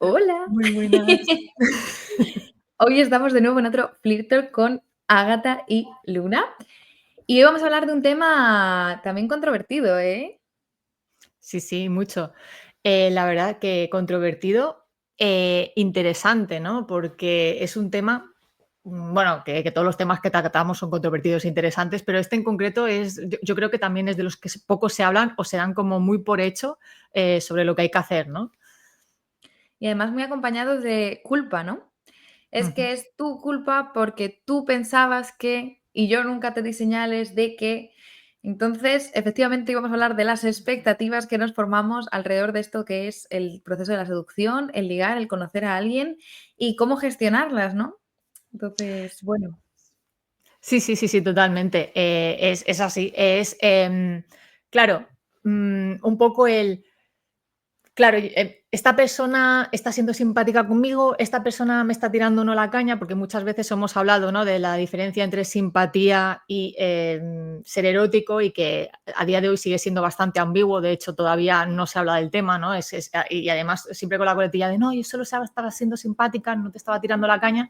Hola. Muy buenas. Hoy estamos de nuevo en otro Flirt Talk con Ágata y Luna. Y hoy vamos a hablar de un tema también controvertido, ¿eh? Sí, sí, mucho. La verdad que controvertido, interesante, ¿no? Porque es un tema, bueno, que todos los temas que tratamos son controvertidos e interesantes, pero este en concreto es, yo creo que también es de los que poco se hablan o se dan como muy por hecho sobre lo que hay que hacer, ¿no? Y además muy acompañados de culpa, ¿no? Es Ujú. que es tu culpa porque tú pensabas que y yo nunca te di señales de que. Entonces, efectivamente, íbamos a hablar de las expectativas que nos formamos alrededor de esto que es el proceso de la seducción, el ligar, el conocer a alguien y cómo gestionarlas, ¿no? Entonces, bueno. Sí, sí, sí, sí, totalmente. Es así. Claro, un poco claro, esta persona está siendo simpática conmigo, esta persona me está tirando o no la caña, porque muchas veces hemos hablado, ¿no?, de la diferencia entre simpatía y ser erótico y que a día de hoy sigue siendo bastante ambiguo. De hecho, todavía no se habla del tema, ¿no? Y además siempre con la coletilla de no, yo solo estaba siendo simpática, no te estaba tirando la caña.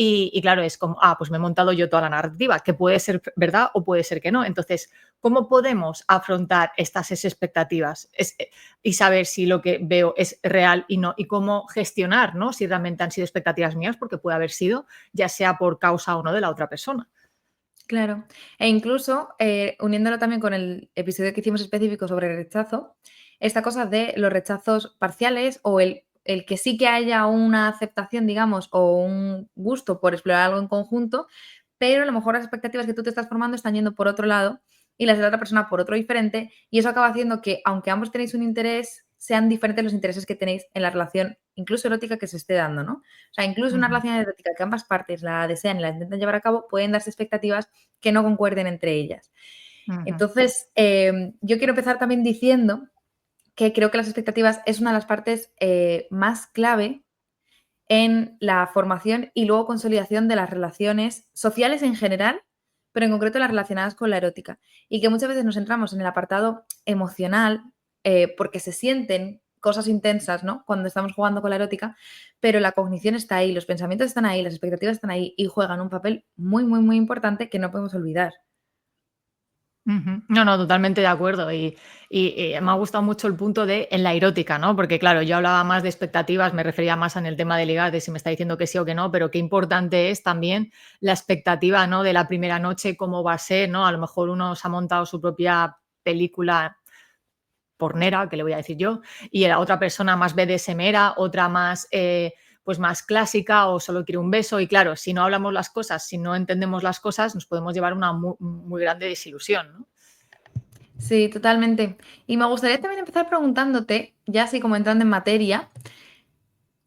Y claro, es como, pues me he montado yo toda la narrativa, que puede ser verdad o puede ser que no. Entonces, ¿cómo podemos afrontar estas expectativas? Y saber si lo que veo es real y no, y cómo gestionar, ¿no? Si realmente han sido expectativas mías, porque puede haber sido, ya sea por causa o no de la otra persona. Claro. E incluso, uniéndolo también con el episodio que hicimos específico sobre el rechazo, esta cosa de los rechazos parciales o el que sí que haya una aceptación, digamos, o un gusto por explorar algo en conjunto, pero a lo mejor las expectativas que tú te estás formando están yendo por otro lado y las de la otra persona por otro diferente, y eso acaba haciendo que, aunque ambos tenéis un interés, sean diferentes los intereses que tenéis en la relación, incluso erótica, que se esté dando, ¿no? O sea, incluso una Ujú, relación erótica que ambas partes la desean y la intentan llevar a cabo, pueden darse expectativas que no concuerden entre ellas. ujú, Entonces, yo quiero empezar también diciendo que creo que las expectativas es una de las partes más clave en la formación y luego consolidación de las relaciones sociales en general, pero en concreto las relacionadas con la erótica. Y que muchas veces nos centramos en el apartado emocional porque se sienten cosas intensas, ¿no? Cuando estamos jugando con la erótica, pero la cognición está ahí, los pensamientos están ahí, las expectativas están ahí y juegan un papel muy, muy, muy importante que no podemos olvidar. ujú. No, no, totalmente de acuerdo. Y me ha gustado mucho el punto de en la erótica, ¿no? Porque claro, yo hablaba más de expectativas, me refería más en el tema de ligar, de si me está diciendo que sí o que no, pero qué importante es también la expectativa, ¿no? De la primera noche, cómo va a ser, ¿no? A lo mejor uno se ha montado su propia película pornera, que le voy a decir yo, y la otra persona más BDSMera, otra más, pues más clásica o solo quiere un beso. Y claro, si no hablamos las cosas, si no entendemos las cosas, nos podemos llevar una muy grande desilusión, ¿no? Sí, totalmente. Y me gustaría también empezar preguntándote, ya así como entrando en materia,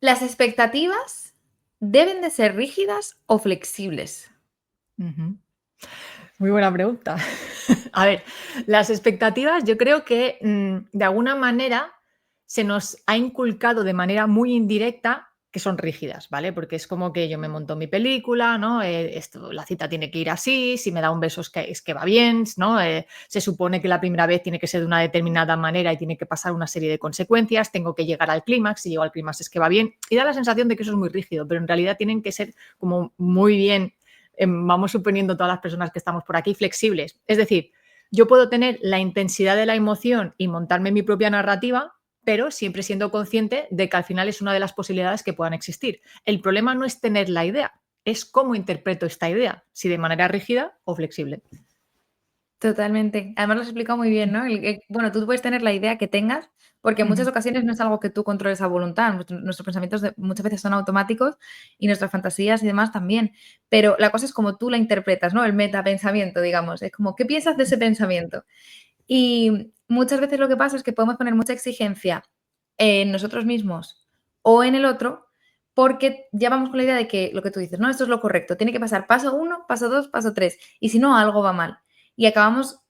¿las expectativas deben de ser rígidas o flexibles? Ujú. Muy buena pregunta. A ver, las expectativas yo creo que de alguna manera se nos ha inculcado de manera muy indirecta que son rígidas, ¿vale? Porque es como que yo me monto mi película, ¿no? La cita tiene que ir así, si me da un beso es que va bien, ¿no? Se supone que la primera vez tiene que ser de una determinada manera y tiene que pasar una serie de consecuencias, tengo que llegar al clímax, si llego al clímax es que va bien, y da la sensación de que eso es muy rígido, pero en realidad tienen que ser como muy bien, vamos suponiendo todas las personas que estamos por aquí, flexibles. Es decir, yo puedo tener la intensidad de la emoción y montarme mi propia narrativa, pero siempre siendo consciente de que al final es una de las posibilidades que puedan existir. El problema no es tener la idea, es cómo interpreto esta idea, si de manera rígida o flexible. Totalmente. Además lo has explicado muy bien, ¿no? Bueno, tú puedes tener la idea que tengas, porque en muchas Ujú, ocasiones no es algo que tú controles a voluntad. Nuestros pensamientos muchas veces son automáticos y nuestras fantasías y demás también. Pero la cosa es como tú la interpretas, ¿no? El metapensamiento, digamos. Es como, ¿qué piensas de ese pensamiento? Y muchas veces lo que pasa es que podemos poner mucha exigencia en nosotros mismos o en el otro, porque ya vamos con la idea de que lo que tú dices, no, esto es lo correcto, tiene que pasar paso uno, paso dos, paso tres, y si no, algo va mal. Y acabamos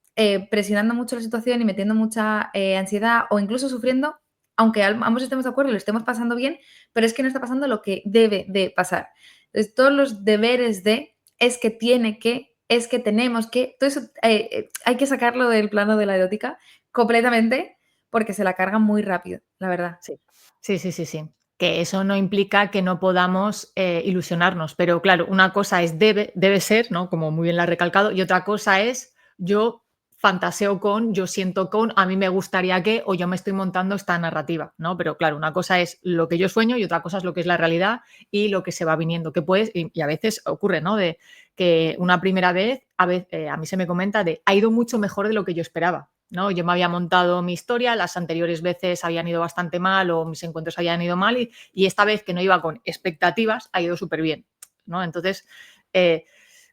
presionando mucho la situación y metiendo mucha ansiedad o incluso sufriendo, aunque ambos estemos de acuerdo y lo estemos pasando bien, pero es que no está pasando lo que debe de pasar. Entonces, todos los deberes de, es que tiene que, es que tenemos que, todo eso hay que sacarlo del plano de la erótica completamente porque se la cargan muy rápido, la verdad. sí, sí, sí, sí, sí. que eso no implica que no podamos ilusionarnos, pero claro, una cosa es debe ser, ¿no? Como muy bien lo has recalcado, y otra cosa es yo fantaseo con, yo siento con, a mí me gustaría que, o yo me estoy montando esta narrativa, ¿no? Pero claro, una cosa es lo que yo sueño y otra cosa es lo que es la realidad y lo que se va viniendo, que puedes, y a veces ocurre, ¿no? De que una primera vez, a mí se me comenta de, ha ido mucho mejor de lo que yo esperaba, ¿no? Yo me había montado mi historia, las anteriores veces habían ido bastante mal o mis encuentros habían ido mal y esta vez que no iba con expectativas ha ido súper bien, ¿no? Entonces,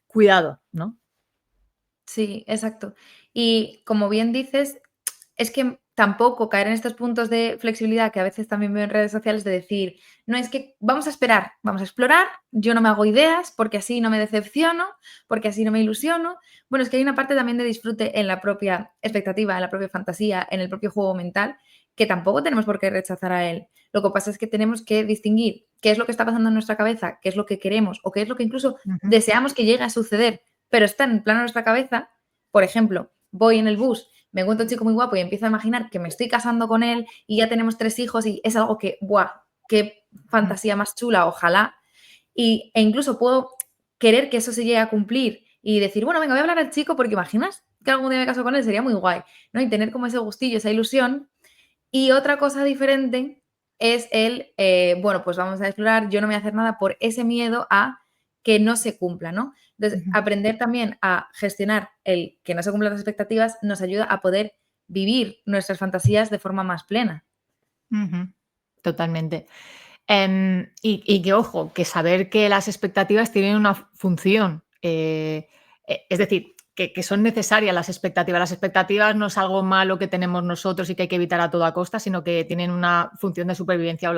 cuidado, ¿no? Sí, exacto. Y como bien dices, es que tampoco caer en estos puntos de flexibilidad que a veces también veo en redes sociales de decir, no es que vamos a esperar, vamos a explorar, yo no me hago ideas porque así no me decepciono, porque así no me ilusiono. Bueno, es que hay una parte también de disfrute en la propia expectativa, en la propia fantasía, en el propio juego mental, que tampoco tenemos por qué rechazar a él. Lo que pasa es que tenemos que distinguir qué es lo que está pasando en nuestra cabeza, qué es lo que queremos o qué es lo que incluso Ujú. deseamos que llegue a suceder, pero está en plano de nuestra cabeza. Por ejemplo, voy en el bus, me encuentro un chico muy guapo y empiezo a imaginar que me estoy casando con él y ya tenemos 3 hijos y es algo que, ¡buah! ¡Qué fantasía más chula! Ojalá. E incluso puedo querer que eso se llegue a cumplir y decir, bueno, venga, voy a hablar al chico porque imaginas que algún día me caso con él, sería muy guay, ¿no? Y tener como ese gustillo, esa ilusión. Y otra cosa diferente es bueno, pues vamos a explorar, yo no me voy a hacer nada por ese miedo a que no se cumpla, ¿no? Entonces, Ujú. aprender también a gestionar el que no se cumplan las expectativas nos ayuda a poder vivir nuestras fantasías de forma más plena. Ujú. Totalmente. Y que ojo, que saber que las expectativas tienen una función, es decir, que son necesarias las expectativas. Las expectativas no es algo malo que tenemos nosotros y que hay que evitar a toda costa, sino que tienen una función de supervivencia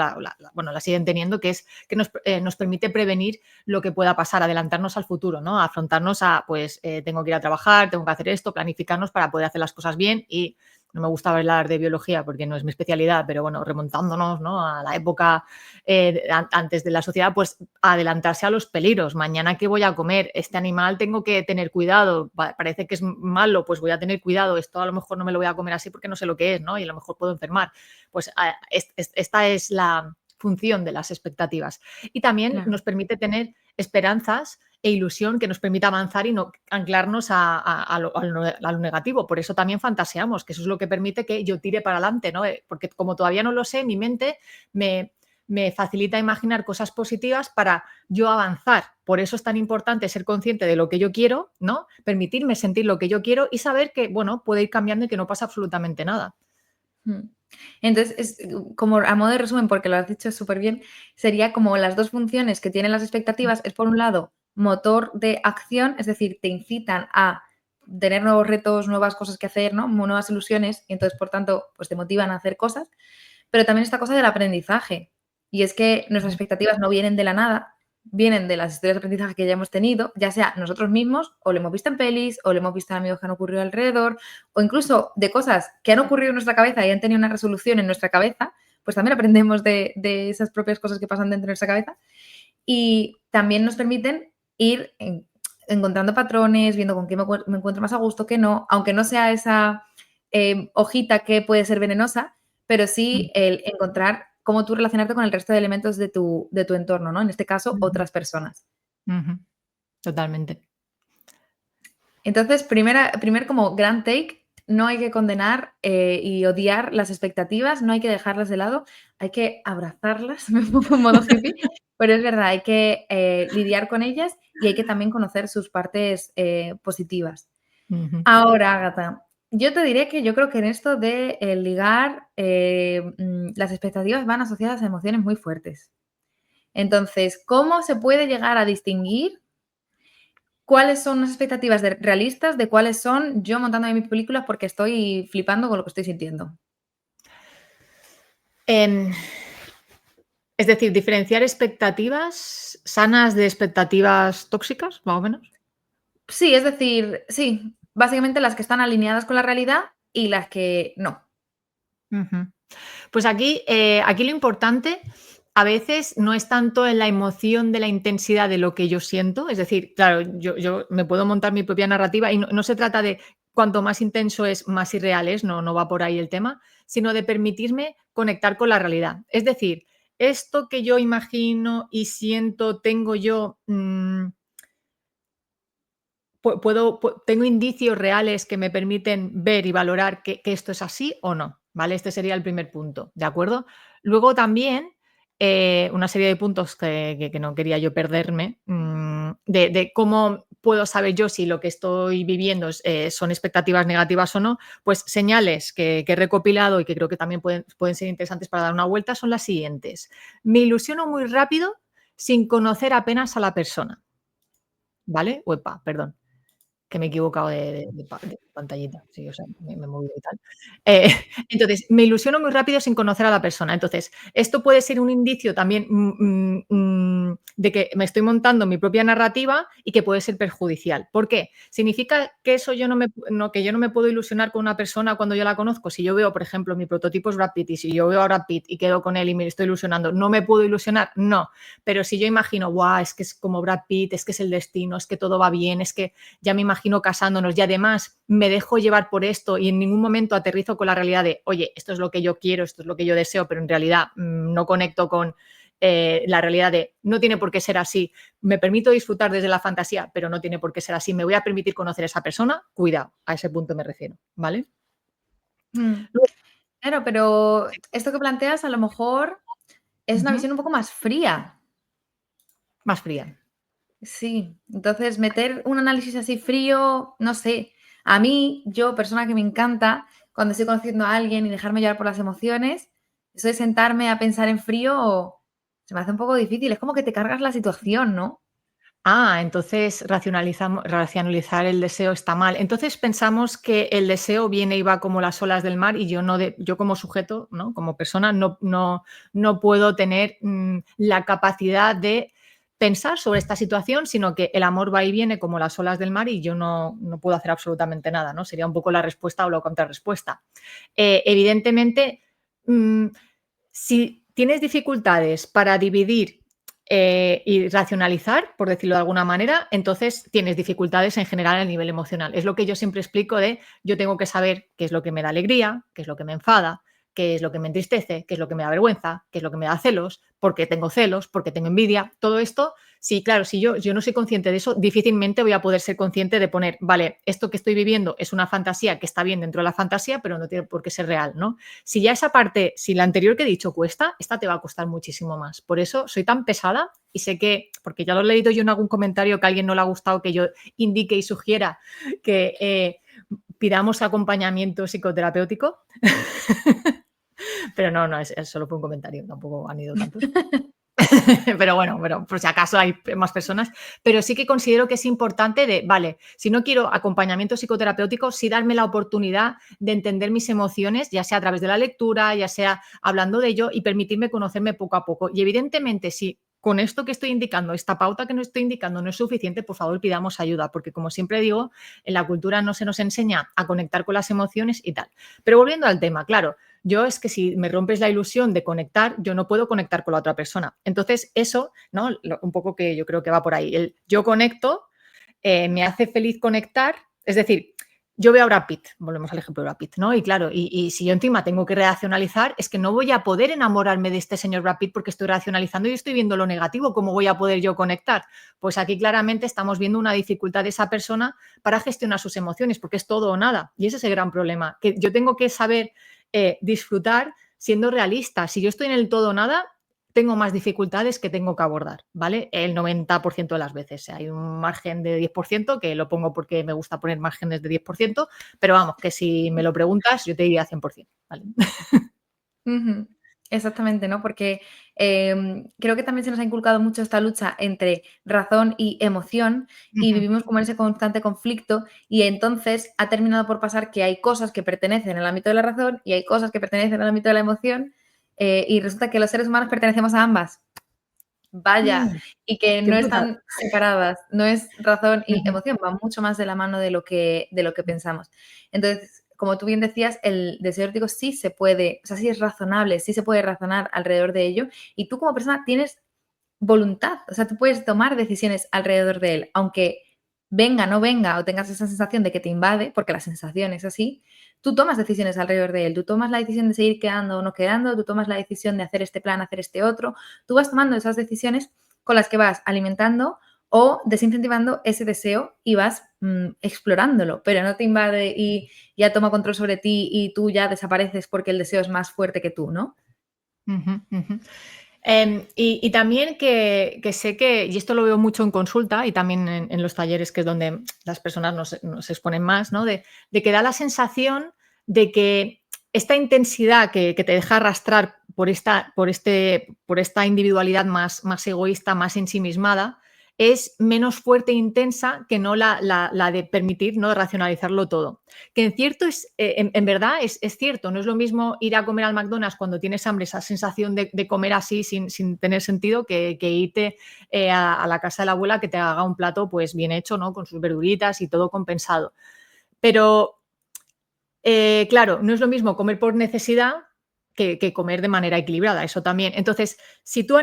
bueno, la siguen teniendo, que es que nos permite prevenir lo que pueda pasar, adelantarnos al futuro, ¿no? Afrontarnos a, pues, tengo que ir a trabajar, tengo que hacer esto, planificarnos para poder hacer las cosas bien y no me gusta hablar de biología porque no es mi especialidad, pero bueno, remontándonos, ¿no? A la época antes de la sociedad, pues adelantarse a los peligros. Mañana, ¿qué voy a comer? Este animal tengo que tener cuidado. Parece que es malo, pues voy a tener cuidado. Esto a lo mejor no me lo voy a comer así porque no sé lo que es, ¿no? Y a lo mejor puedo enfermar. Pues esta es la función de las expectativas. Y también Claro. nos permite tener esperanzas e ilusión que nos permita avanzar y no anclarnos a lo negativo. Por eso también fantaseamos, que eso es lo que permite que yo tire para adelante, ¿no? Porque como todavía no lo sé, mi mente me facilita imaginar cosas positivas para yo avanzar. Por eso es tan importante ser consciente de lo que yo quiero, ¿no? Permitirme sentir lo que yo quiero y saber que, bueno, puede ir cambiando y que no pasa absolutamente nada. Mm. Entonces, como a modo de resumen, porque lo has dicho súper bien, sería como las dos funciones que tienen las expectativas es, por un lado, motor de acción, es decir, te incitan a tener nuevos retos, nuevas cosas que hacer, ¿no? Nuevas ilusiones, y entonces, por tanto, pues te motivan a hacer cosas. Pero también esta cosa del aprendizaje. Y es que nuestras Ujú. expectativas no vienen de la nada, vienen de las historias de aprendizaje que ya hemos tenido, ya sea nosotros mismos, o lo hemos visto en pelis, o lo hemos visto en amigos que han ocurrido alrededor, o incluso de cosas que han ocurrido en nuestra cabeza y han tenido una resolución en nuestra cabeza, pues también aprendemos de esas propias cosas que pasan dentro de nuestra cabeza. Y también nos permiten ir encontrando patrones, viendo con qué me encuentro más a gusto, qué no, aunque no sea esa hojita que puede ser venenosa, pero sí el encontrar cómo tú relacionarte con el resto de elementos de tu entorno, ¿no? En este caso, Ujú. otras personas. Ujú. Totalmente. Entonces, primer como gran take, no hay que condenar y odiar las expectativas, no hay que dejarlas de lado, hay que abrazarlas, me pongo en modo hippie, pero es verdad, hay que lidiar con ellas y hay que también conocer sus partes positivas. Ujú. Ahora, Agatha, yo te diré que yo creo que en esto de ligar, las expectativas van asociadas a emociones muy fuertes. Entonces, ¿cómo se puede llegar a distinguir cuáles son las expectativas realistas de cuáles son yo montándome mis películas porque estoy flipando con lo que estoy sintiendo? Em, es decir, diferenciar expectativas sanas de expectativas tóxicas, más o menos. Sí, es decir, sí, básicamente las que están alineadas con la realidad y las que no. Ujú. Pues aquí lo importante a veces no es tanto en la emoción de la intensidad de lo que yo siento, es decir, claro, yo me puedo montar mi propia narrativa y no se trata de cuanto más intenso es, más irreal es, no va por ahí el tema, sino de permitirme conectar con la realidad. Es decir, esto que yo imagino y siento, tengo yo, tengo indicios reales que me permiten ver y valorar que esto es así o no, ¿vale? Este sería el primer punto, ¿de acuerdo? Luego también, una serie de puntos que no quería yo perderme, de cómo puedo saber yo si lo que estoy viviendo son expectativas negativas o no, pues señales que he recopilado y que creo que también pueden ser interesantes para dar una vuelta son las siguientes. Me ilusiono muy rápido sin conocer apenas a la persona, ¿vale? Uepa, perdón, que me he equivocado de pantallita, sí, o sea, me he movido y tal. Eh, entonces, me ilusiono muy rápido sin conocer a la persona. Entonces, esto puede ser un indicio también, de que me estoy montando mi propia narrativa y que puede ser perjudicial. ¿Por qué? ¿Significa que eso que yo no me puedo ilusionar con una persona cuando yo la conozco? Si yo veo, por ejemplo, mi prototipo es Brad Pitt y si yo veo a Brad Pitt y quedo con él y me estoy ilusionando, ¿no me puedo ilusionar? No. Pero si yo imagino, guau, es que es como Brad Pitt, es que es el destino, es que todo va bien, es que ya me imagino casándonos y además me dejo llevar por esto y en ningún momento aterrizo con la realidad de, oye, esto es lo que yo quiero, esto es lo que yo deseo, pero en realidad no conecto con la realidad de no tiene por qué ser así, me permito disfrutar desde la fantasía, pero no tiene por qué ser así, me voy a permitir conocer a esa persona, cuidado, a ese punto me refiero, ¿vale? Mm. Luego, Claro, pero sí, esto que planteas a lo mejor es una ujú, visión un poco más fría. más fría. Sí, entonces meter un análisis así frío, no sé. A mí, yo, persona que me encanta, cuando estoy conociendo a alguien y dejarme llevar por las emociones, eso de sentarme a pensar en frío se me hace un poco difícil. Es como que te cargas la situación, ¿no? Entonces racionalizar el deseo está mal. Entonces pensamos que el deseo viene y va como las olas del mar y yo como sujeto, ¿no? Como persona, no puedo tener la capacidad de pensar sobre esta situación, sino que el amor va y viene como las olas del mar y yo no puedo hacer absolutamente nada, ¿no? Sería un poco la respuesta o la contrarrespuesta. Evidentemente, mm, si tienes dificultades para dividir y racionalizar, por decirlo de alguna manera, entonces tienes dificultades en general a nivel emocional. Es lo que yo siempre explico de yo tengo que saber qué es lo que me da alegría, qué es lo que me enfada, qué es lo que me entristece, qué es lo que me da vergüenza, qué es lo que me da celos, por qué tengo envidia. Todo esto, sí, claro, si yo no soy consciente de eso, difícilmente voy a poder ser consciente de poner, vale, esto que estoy viviendo es una fantasía que está bien dentro de la fantasía, pero no tiene por qué ser real, ¿no? Si ya esa parte, si la anterior que he dicho cuesta, esta te va a costar muchísimo más. Por eso soy tan pesada y sé que, porque ya lo he leído yo en algún comentario que a alguien no le ha gustado que yo indique y sugiera que pidamos acompañamiento psicoterapéutico. Pero no, es solo fue un comentario, tampoco han ido tantos. Pero bueno, por si acaso hay más personas, pero sí que considero que es importante vale, si no quiero acompañamiento psicoterapéutico, sí darme la oportunidad de entender mis emociones, ya sea a través de la lectura, ya sea hablando de ello y permitirme conocerme poco a poco. Y evidentemente, si con esto que estoy indicando, esta pauta que no estoy indicando no es suficiente, por favor pidamos ayuda, porque como siempre digo, en la cultura no se nos enseña a conectar con las emociones y tal. Pero volviendo al tema, claro, yo es que si me rompes la ilusión de conectar, yo no puedo conectar con la otra persona. Entonces, eso, ¿no? Un poco que yo creo que va por ahí. Yo conecto, me hace feliz conectar, es decir, yo veo a Brad Pitt, volvemos al ejemplo de Brad Pitt, ¿no? Y claro, y si yo encima tengo que racionalizar, es que no voy a poder enamorarme de este señor Brad Pitt porque estoy racionalizando y estoy viendo lo negativo, ¿cómo voy a poder yo conectar? Pues aquí claramente estamos viendo una dificultad de esa persona para gestionar sus emociones, porque es todo o nada. Y ese es el gran problema, que yo tengo que saber disfrutar siendo realista. Si yo estoy en el todo o nada, tengo más dificultades que tengo que abordar, ¿vale? El 90% de las veces. Hay un margen de 10% que lo pongo porque me gusta poner márgenes de 10%, pero vamos, que si me lo preguntas, yo te diría 100%, ¿vale? Ujú. Exactamente, ¿no? Porque creo que también se nos ha inculcado mucho esta lucha entre razón y emoción y Ujú. vivimos como en ese constante conflicto y entonces ha terminado por pasar que hay cosas que pertenecen al ámbito de la razón y hay cosas que pertenecen al ámbito de la emoción y resulta que los seres humanos pertenecemos a ambas. Vaya, Mm, y que qué no brutal. están separadas, no es razón y Ujú, emoción, van mucho más de la mano de lo que pensamos. Entonces, como tú bien decías, el deseo erótico sí se puede, o sea, sí es razonable, sí se puede razonar alrededor de ello, y tú como persona tienes voluntad, o sea, tú puedes tomar decisiones alrededor de él, aunque venga, no venga, o tengas esa sensación de que te invade, porque la sensación es así, tú tomas decisiones alrededor de él, tú tomas la decisión de seguir quedando o no quedando, tú tomas la decisión de hacer este plan, hacer este otro, tú vas tomando esas decisiones con las que vas alimentando o desincentivando ese deseo y vas explorándolo, pero no te invade y ya toma control sobre ti y tú ya desapareces porque el deseo es más fuerte que tú, ¿no? Ujú, ujú. Y también que sé que, y esto lo veo mucho en consulta y también en los talleres, que es donde las personas nos exponen más, ¿no? De que da la sensación de que esta intensidad que te deja arrastrar por esta individualidad más egoísta, más ensimismada, es menos fuerte e intensa que no la de permitir, ¿no? De racionalizarlo todo. Que en cierto en verdad es cierto, no es lo mismo ir a comer al McDonald's cuando tienes hambre, esa sensación de comer así sin tener sentido, que irte a la casa de la abuela que te haga un plato pues bien hecho, ¿no? Con sus verduritas y todo compensado. Pero claro, no es lo mismo comer por necesidad que comer de manera equilibrada, eso también. Entonces, si tú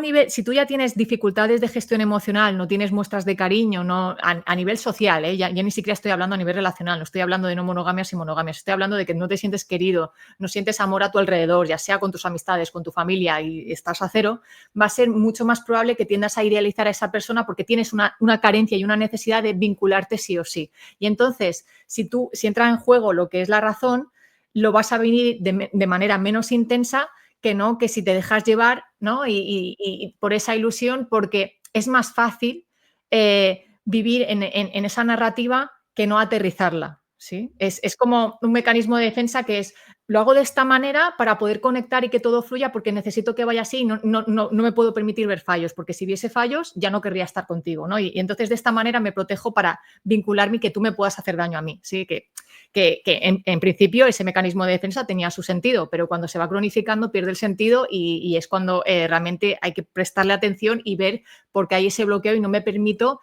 ya tienes dificultades de gestión emocional, no tienes muestras de cariño, no, a nivel social, ya ni siquiera estoy hablando a nivel relacional, no estoy hablando de no monogamias y monogamias, estoy hablando de que no te sientes querido, no sientes amor a tu alrededor, ya sea con tus amistades, con tu familia y estás a cero, va a ser mucho más probable que tiendas a idealizar a esa persona porque tienes una carencia y una necesidad de vincularte sí o sí. Y entonces, si entra en juego lo que es la razón, lo vas a vivir de manera menos intensa que no que si te dejas llevar, ¿no? Y por esa ilusión, porque es más fácil vivir en esa narrativa que no aterrizarla, ¿sí? Es como un mecanismo de defensa que es, lo hago de esta manera para poder conectar y que todo fluya porque necesito que vaya así y no me puedo permitir ver fallos, porque si viese fallos ya no querría estar contigo, ¿no? Y entonces de esta manera me protejo para vincularme y que tú me puedas hacer daño a mí, ¿sí? Que en principio ese mecanismo de defensa tenía su sentido, pero cuando se va cronificando pierde el sentido y es cuando realmente hay que prestarle atención y ver por qué hay ese bloqueo y no me permito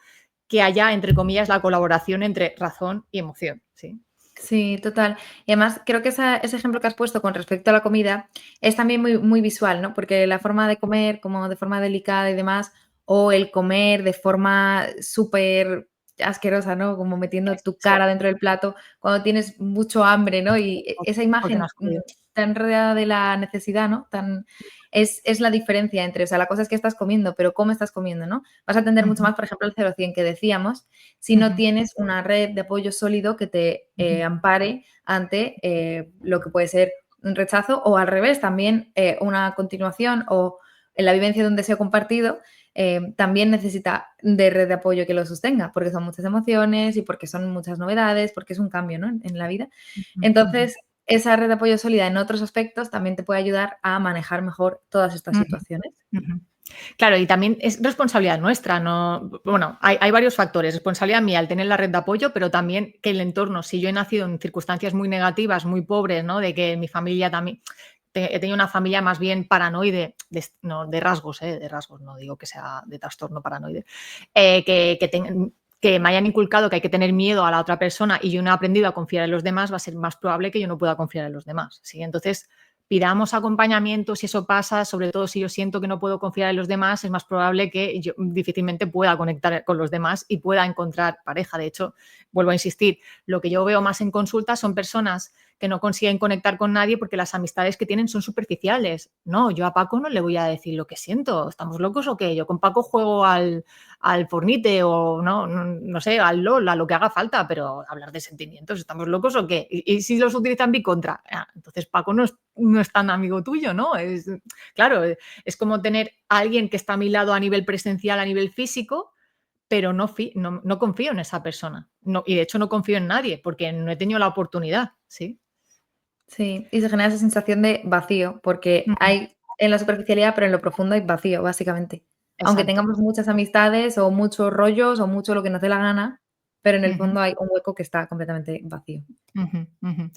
que haya, entre comillas, la colaboración entre razón y emoción. ¿Sí? Sí, total. Y además creo que ese ejemplo que has puesto con respecto a la comida es también muy, muy visual, ¿no? Porque la forma de comer como de forma delicada y demás, o el comer de forma súper asquerosa, ¿no? Como metiendo tu Sí, cara dentro del plato cuando tienes mucho hambre, ¿no? Y esa porque no imagen has comido. tan rodeada de la necesidad, ¿no? Es la diferencia entre, o sea, la cosa es que estás comiendo, pero cómo estás comiendo, ¿no? Vas a atender mucho Ujú, más, por ejemplo, el 0-100 que decíamos, si no ujú, tienes una red de apoyo sólido que te ujú, ampare ante lo que puede ser un rechazo o al revés, también una continuación o en la vivencia de un deseo compartido, también necesita de red de apoyo que lo sostenga, porque son muchas emociones y porque son muchas novedades, porque es un cambio, ¿no? En la vida. ujú, ujú, Entonces, esa red de apoyo sólida en otros aspectos también te puede ayudar a manejar mejor todas estas ujú, situaciones. ujú. Claro, y también es responsabilidad nuestra, no, bueno, hay varios factores, responsabilidad mía al tener la red de apoyo, pero también que el entorno, si yo he nacido en circunstancias muy negativas, muy pobres, ¿no? De que mi familia también, he tenido una familia más bien paranoide, no, de rasgos, de rasgos, no digo que sea de trastorno paranoide, que me hayan inculcado que hay que tener miedo a la otra persona y yo no he aprendido a confiar en los demás, va a ser más probable que yo no pueda confiar en los demás, ¿sí? Entonces, pidamos acompañamiento si eso pasa, sobre todo si yo siento que no puedo confiar en los demás, es más probable que yo difícilmente pueda conectar con los demás y pueda encontrar pareja. De hecho, vuelvo a insistir, lo que yo veo más en consulta son personas que no consiguen conectar con nadie porque las amistades que tienen son superficiales. No, yo a Paco no le voy a decir lo que siento, ¿estamos locos o qué? Yo con Paco juego al Fornite o no sé, al LOL, a lo que haga falta, pero hablar de sentimientos, ¿estamos locos o qué? Y si los utilizan en mi contra, entonces Paco no es tan amigo tuyo, ¿no? Claro, es como tener a alguien que está a mi lado a nivel presencial, a nivel físico, pero no confío en esa persona. No, y de hecho no confío en nadie porque no he tenido la oportunidad, ¿sí? Sí, y se genera esa sensación de vacío, porque Ujú, hay en la superficialidad, pero en lo profundo hay vacío, básicamente. Aunque exacto. tengamos muchas amistades o muchos rollos o mucho lo que nos dé la gana, pero en el Ujú, fondo hay un hueco que está completamente vacío. ujú, ujú.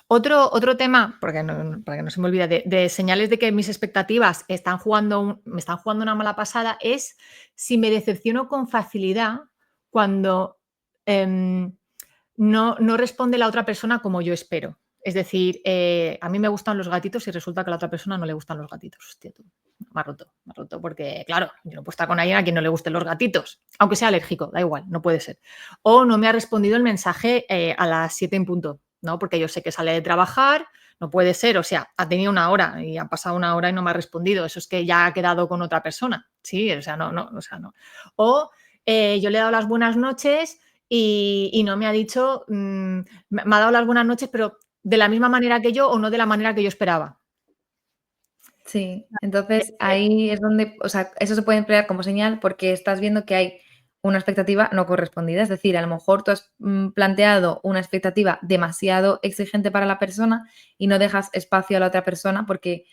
Otro tema, porque para que no se me olvide, de señales de que mis expectativas me están jugando una mala pasada, es si me decepciono con facilidad cuando em, no responde la otra persona como yo espero. Es decir, a mí me gustan los gatitos y resulta que a la otra persona no le gustan los gatitos. Hostia, tú, me ha roto, porque claro, yo no puedo estar con alguien a quien no le gusten los gatitos, aunque sea alérgico, da igual, no puede ser. O no me ha respondido el mensaje a las 7 en punto, ¿no? Porque yo sé que sale de trabajar, no puede ser, o sea, ha tenido una hora y ha pasado una hora y no me ha respondido, eso es que ya ha quedado con otra persona, ¿sí? O sea, no. O yo le he dado las buenas noches y no me ha dicho, me ha dado las buenas noches, pero de la misma manera que yo o no de la manera que yo esperaba. Sí, entonces ahí es donde, o sea, eso se puede emplear como señal porque estás viendo que hay una expectativa no correspondida. Es decir, a lo mejor tú has planteado una expectativa demasiado exigente para la persona y no dejas espacio a la otra persona porque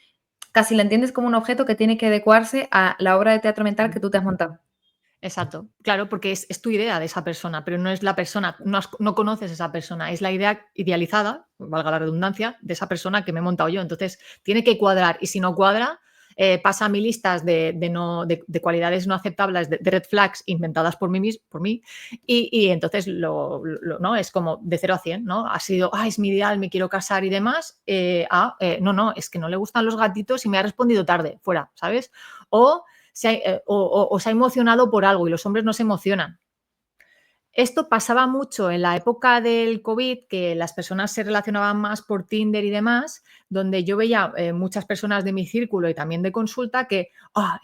casi la entiendes como un objeto que tiene que adecuarse a la obra de teatro mental que tú te has montado. Exacto, claro, porque es tu idea de esa persona, pero no es la persona, no conoces a esa persona, es la idea idealizada, valga la redundancia, de esa persona que me he montado yo. Entonces, tiene que cuadrar y si no cuadra, pasa a mi listas de cualidades no aceptables, de red flags inventadas por mí, y entonces ¿no? Es como de 0 a 100, ¿no? Ha sido, es mi ideal, me quiero casar y demás, no, es que no le gustan los gatitos y me ha respondido tarde, fuera, ¿sabes? O se ha emocionado por algo y los hombres no se emocionan. Esto pasaba mucho en la época del COVID, que las personas se relacionaban más por Tinder y demás, donde yo veía muchas personas de mi círculo y también de consulta que,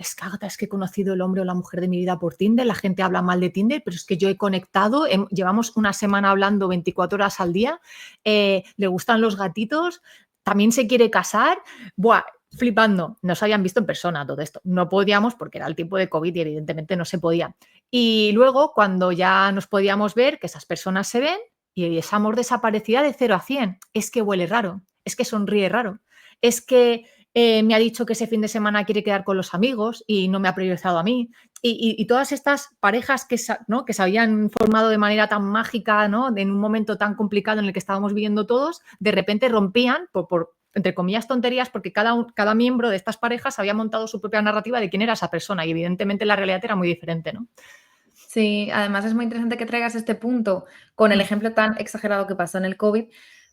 es que Agatha, es que he conocido el hombre o la mujer de mi vida por Tinder, la gente habla mal de Tinder, pero es que yo he conectado, llevamos una semana hablando 24 horas al día, le gustan los gatitos, también se quiere casar, buah, flipando, no se habían visto en persona todo esto, no podíamos porque era el tiempo de COVID y evidentemente no se podía. Y luego, cuando ya nos podíamos ver, que esas personas se ven y ese amor desaparecía de 0 a 100. Es que huele raro, es que sonríe raro, es que me ha dicho que ese fin de semana quiere quedar con los amigos y no me ha priorizado a mí. Y todas estas parejas ¿no? que se habían formado de manera tan mágica, ¿no? En un momento tan complicado en el que estábamos viviendo todos, de repente rompían por entre comillas, tonterías, porque cada miembro de estas parejas había montado su propia narrativa de quién era esa persona y evidentemente la realidad era muy diferente, ¿no? Sí, además es muy interesante que traigas este punto con el Mm, ejemplo tan exagerado que pasó en el COVID,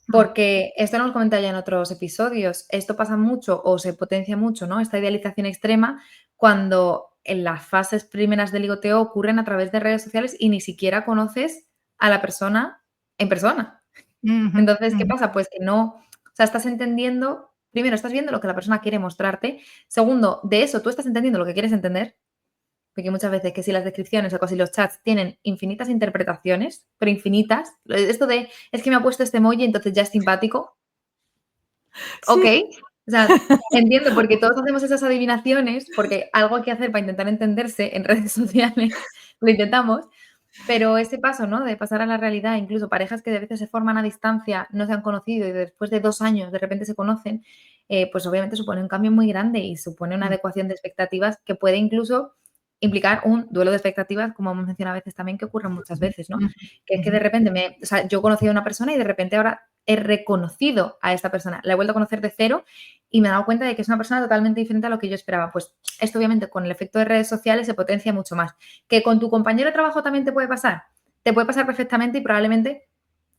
mm, porque esto lo hemos comentado ya en otros episodios. Esto pasa mucho o se potencia mucho, ¿no? Esta idealización extrema cuando en las fases primeras del ligoteo ocurren a través de redes sociales y ni siquiera conoces a la persona en persona. ujú, Entonces, ¿qué ujú. pasa? Pues que no, o sea, estás entendiendo, primero, estás viendo lo que la persona quiere mostrarte. Segundo, de eso tú estás entendiendo lo que quieres entender. Porque muchas veces que si las descripciones o casi los chats tienen infinitas interpretaciones, pero infinitas, esto de es que me ha puesto este emoji, entonces ya es simpático. Ok, Sí. o sea, entiendo porque todos hacemos esas adivinaciones, porque algo hay que hacer para intentar entenderse en redes sociales, lo intentamos, pero ese paso, ¿no? De pasar a la realidad, incluso parejas que de veces se forman a distancia, no se han conocido y después de 2 años de repente se conocen, pues obviamente supone un cambio muy grande y supone una Mm, adecuación de expectativas que puede incluso implicar un duelo de expectativas, como hemos mencionado a veces también, que ocurre muchas veces, ¿no? ujú, Que es que ujú, de repente o sea, yo he conocido a una persona y de repente ahora he reconocido a esta persona, la he vuelto a conocer de cero y me he dado cuenta de que es una persona totalmente diferente a lo que yo esperaba. Pues esto obviamente con el efecto de redes sociales se potencia mucho más. ¿Que con tu compañero de trabajo también te puede pasar? Te puede pasar perfectamente y probablemente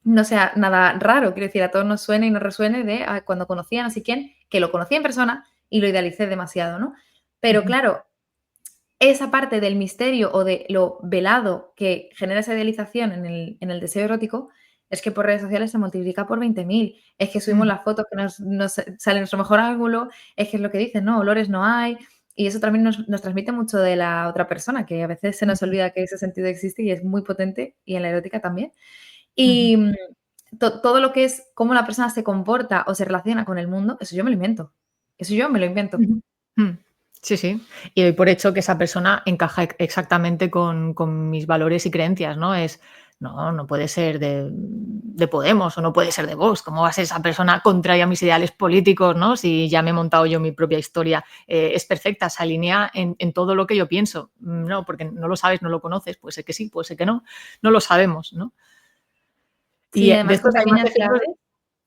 no sea nada raro. Quiero decir, a todos nos suene y nos resuene de cuando conocí a no sé quién, que lo conocí en persona y lo idealicé demasiado, ¿no? Pero ujú, claro, esa parte del misterio o de lo velado que genera esa idealización en el deseo erótico es que por redes sociales se multiplica por 20.000. Es que subimos ujú, las fotos que nos sale nuestro mejor ángulo, es que es lo que dicen, ¿no? Olores no hay. Y eso también nos transmite mucho de la otra persona, que a veces se nos ujú, olvida que ese sentido existe y es muy potente, y en la erótica también. ujú, Y todo lo que es cómo la persona se comporta o se relaciona con el mundo, eso yo me lo invento. Eso yo me lo invento. ujú. Mm. Sí, sí. Y doy por hecho que esa persona encaja exactamente con mis valores y creencias, ¿no? No puede ser de Podemos o no puede ser de Vox. ¿Cómo va a ser esa persona contraria a mis ideales políticos, ¿no? Si ya me he montado yo mi propia historia. Es perfecta, se alinea en todo lo que yo pienso. No, porque no lo sabes, no lo conoces. Puede ser que sí, puede ser que no. No lo sabemos, ¿no? Y Sí, de además con estos hay más pequeñas ejemplos.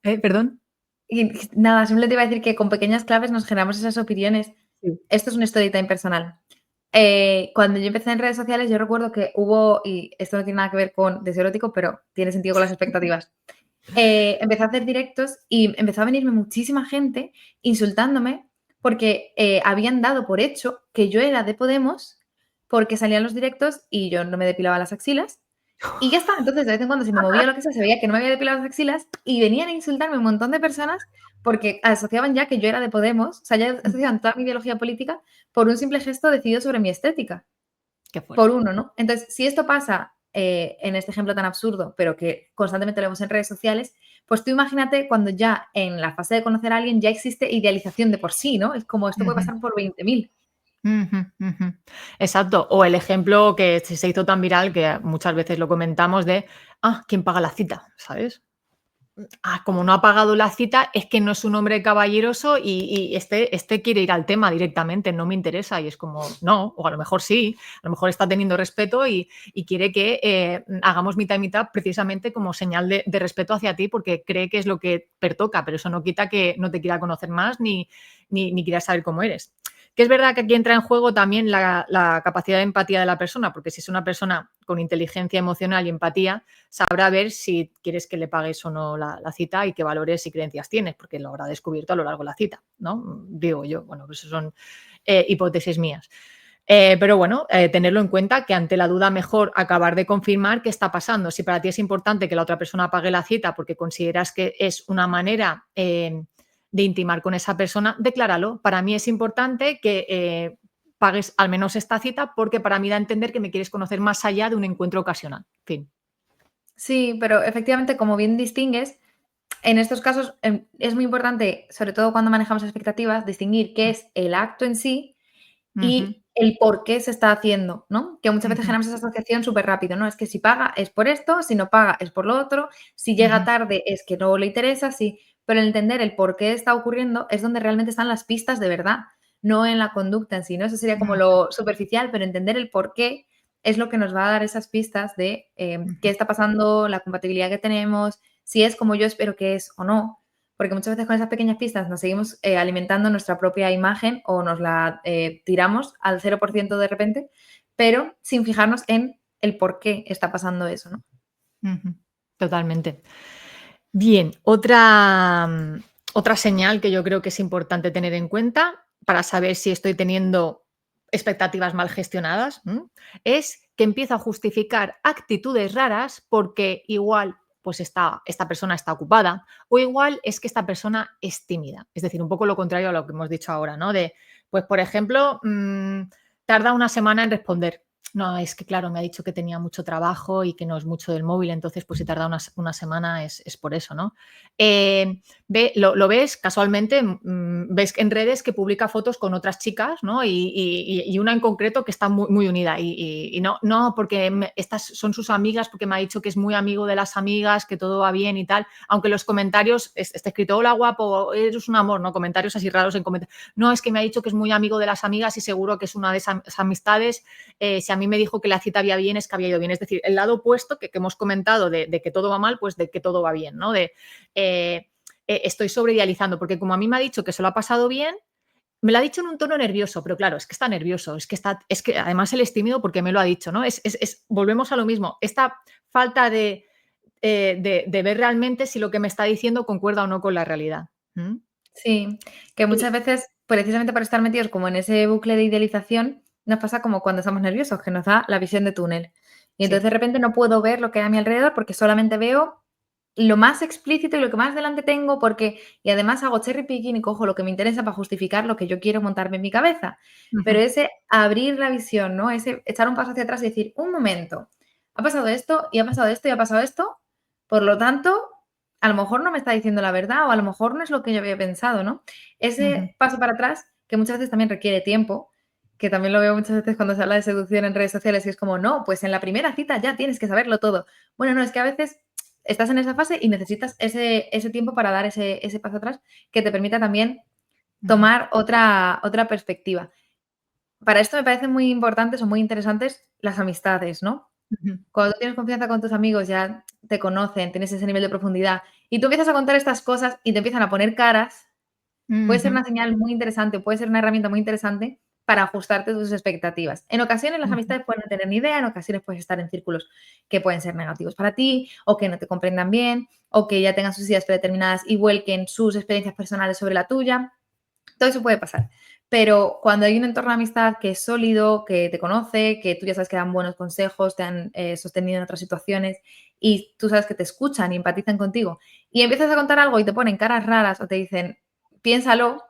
claves. ¿Perdón? Y nada, simplemente iba a decir que con pequeñas claves nos generamos esas opiniones. Sí. Esto es un story time personal. Cuando yo empecé en redes sociales, yo recuerdo que hubo, y esto no tiene nada que ver con deseo erótico, pero tiene sentido con las expectativas. empecé a hacer directos y empezó a venirme muchísima gente insultándome porque habían dado por hecho que yo era de Podemos porque salían los directos y yo no me depilaba las axilas y ya está. Entonces, de vez en cuando, si me movía lo que sea, se veía que no me había depilado las axilas y venían a insultarme un montón de personas porque asociaban ya que yo era de Podemos, o sea, ya asociaban toda mi ideología política por un simple gesto decidido sobre mi estética. Qué Por fuerte. uno, ¿no? Entonces, si esto pasa en este ejemplo tan absurdo, pero que constantemente lo vemos en redes sociales, pues tú imagínate cuando ya en la fase de conocer a alguien ya existe idealización de por sí, ¿no? Es como esto puede Ujú, pasar por 20.000. ujú, ujú. Exacto. O el ejemplo que se hizo tan viral que muchas veces lo comentamos de, ¿quién paga la cita? ¿Sabes? Como no ha pagado la cita, es que no es un hombre caballeroso y este quiere ir al tema directamente, no me interesa. Y es como, no, o a lo mejor sí, a lo mejor está teniendo respeto y quiere que hagamos mitad y mitad precisamente como señal de respeto hacia ti porque cree que es lo que pertoca, pero eso no quita que no te quiera conocer más ni quiera saber cómo eres. Que es verdad que aquí entra en juego también la capacidad de empatía de la persona, porque si es una persona con inteligencia emocional y empatía, sabrá ver si quieres que le pagues o no la cita y qué valores y creencias tienes, porque lo habrá descubierto a lo largo de la cita, ¿no? Digo yo, bueno, pues eso son hipótesis mías. Pero bueno, tenerlo en cuenta que ante la duda mejor acabar de confirmar qué está pasando. Si para ti es importante que la otra persona pague la cita porque consideras que es una manera de intimar con esa persona, decláralo. Para mí es importante que pagues al menos esta cita porque para mí da a entender que me quieres conocer más allá de un encuentro ocasional. Fin. Sí, pero efectivamente, como bien distingues, en estos casos es muy importante, sobre todo cuando manejamos expectativas, distinguir qué es el acto en sí Ujú, y el por qué se está haciendo, ¿no? Que muchas veces ujú, generamos esa asociación súper rápido, ¿no? Es que si paga es por esto, si no paga es por lo otro, si llega ujú, tarde es que no le interesa, sí. Pero el entender el por qué está ocurriendo es donde realmente están las pistas de verdad, no en la conducta en sí, ¿no? Eso sería como ujú, lo superficial, pero entender el por qué es lo que nos va a dar esas pistas de qué ujú. está pasando, la compatibilidad que tenemos, si es como yo espero que es o no. Porque muchas veces con esas pequeñas pistas nos seguimos alimentando nuestra propia imagen o nos la tiramos al 0% de repente, pero sin fijarnos en el por qué está pasando eso, ¿no? Ujú, totalmente. Bien, otra señal que yo creo que es importante tener en cuenta para saber si estoy teniendo expectativas mal gestionadas, es que empiezo a justificar actitudes raras porque igual pues esta persona está ocupada o igual es que esta persona es tímida. Es decir, un poco lo contrario a lo que hemos dicho ahora, ¿no? De, pues por ejemplo, tarda una semana en responder. No, es que claro, me ha dicho que tenía mucho trabajo y que no es mucho del móvil, entonces pues si tarda una semana es por eso, ¿no? Lo ves casualmente, ves en redes que publica fotos con otras chicas, ¿no? Y una en concreto que está muy, muy unida y no porque estas son sus amigas, porque me ha dicho que es muy amigo de las amigas, que todo va bien y tal, aunque los comentarios está escrito, hola guapo, eres un amor, ¿no? Comentarios así raros en comentarios. No, es que me ha dicho que es muy amigo de las amigas y seguro que es una de esas amistades si a mí me dijo que la cita había bien, es que había ido bien. Es decir, el lado opuesto que hemos comentado de que todo va mal, pues de que todo va bien, ¿no? Estoy sobreidealizando, porque como a mí me ha dicho que se lo ha pasado bien, me lo ha dicho en un tono nervioso, pero claro, es que está nervioso, es que además él es tímido porque me lo ha dicho, ¿no? Volvemos a lo mismo, esta falta de ver realmente si lo que me está diciendo concuerda o no con la realidad. ¿Mm? Sí, que muchas Y, veces, precisamente por estar metidos como en ese bucle de idealización, nos pasa como cuando estamos nerviosos, que nos da la visión de túnel. Y entonces sí. de repente no puedo ver lo que hay a mi alrededor porque solamente veo lo más explícito y lo que más delante tengo porque y además hago cherry picking y cojo lo que me interesa para justificar lo que yo quiero montarme en mi cabeza. Pero Ujú, ese abrir la visión, ¿no? Ese echar un paso hacia atrás y decir, un momento, ha pasado esto y ha pasado esto y ha pasado esto, por lo tanto, a lo mejor no me está diciendo la verdad o a lo mejor no es lo que yo había pensado, ¿no? ujú, Ese paso para atrás, que muchas veces también requiere tiempo, que también lo veo muchas veces cuando se habla de seducción en redes sociales y es como, no, pues en la primera cita ya tienes que saberlo todo. Bueno, no, es que a veces estás en esa fase y necesitas ese tiempo para dar ese paso atrás que te permita también ujú, tomar otra perspectiva. Para esto me parecen muy importantes o muy interesantes las amistades, ¿no? ujú, Cuando tú tienes confianza con tus amigos, ya te conocen, tienes ese nivel de profundidad y tú empiezas a contar estas cosas y te empiezan a poner caras, puede ser ujú, una señal muy interesante, puede ser una herramienta muy interesante para ajustarte tus expectativas. En ocasiones las Ujú. amistades pueden no tener ni idea, en ocasiones puedes estar en círculos que pueden ser negativos para ti, o que no te comprendan bien, o que ya tengan sus ideas predeterminadas y vuelquen sus experiencias personales sobre la tuya. Todo eso puede pasar. Pero cuando hay un entorno de amistad que es sólido, que te conoce, que tú ya sabes que dan buenos consejos, te han sostenido en otras situaciones y tú sabes que te escuchan y empatizan contigo y empiezas a contar algo y te ponen caras raras o te dicen, piénsalo,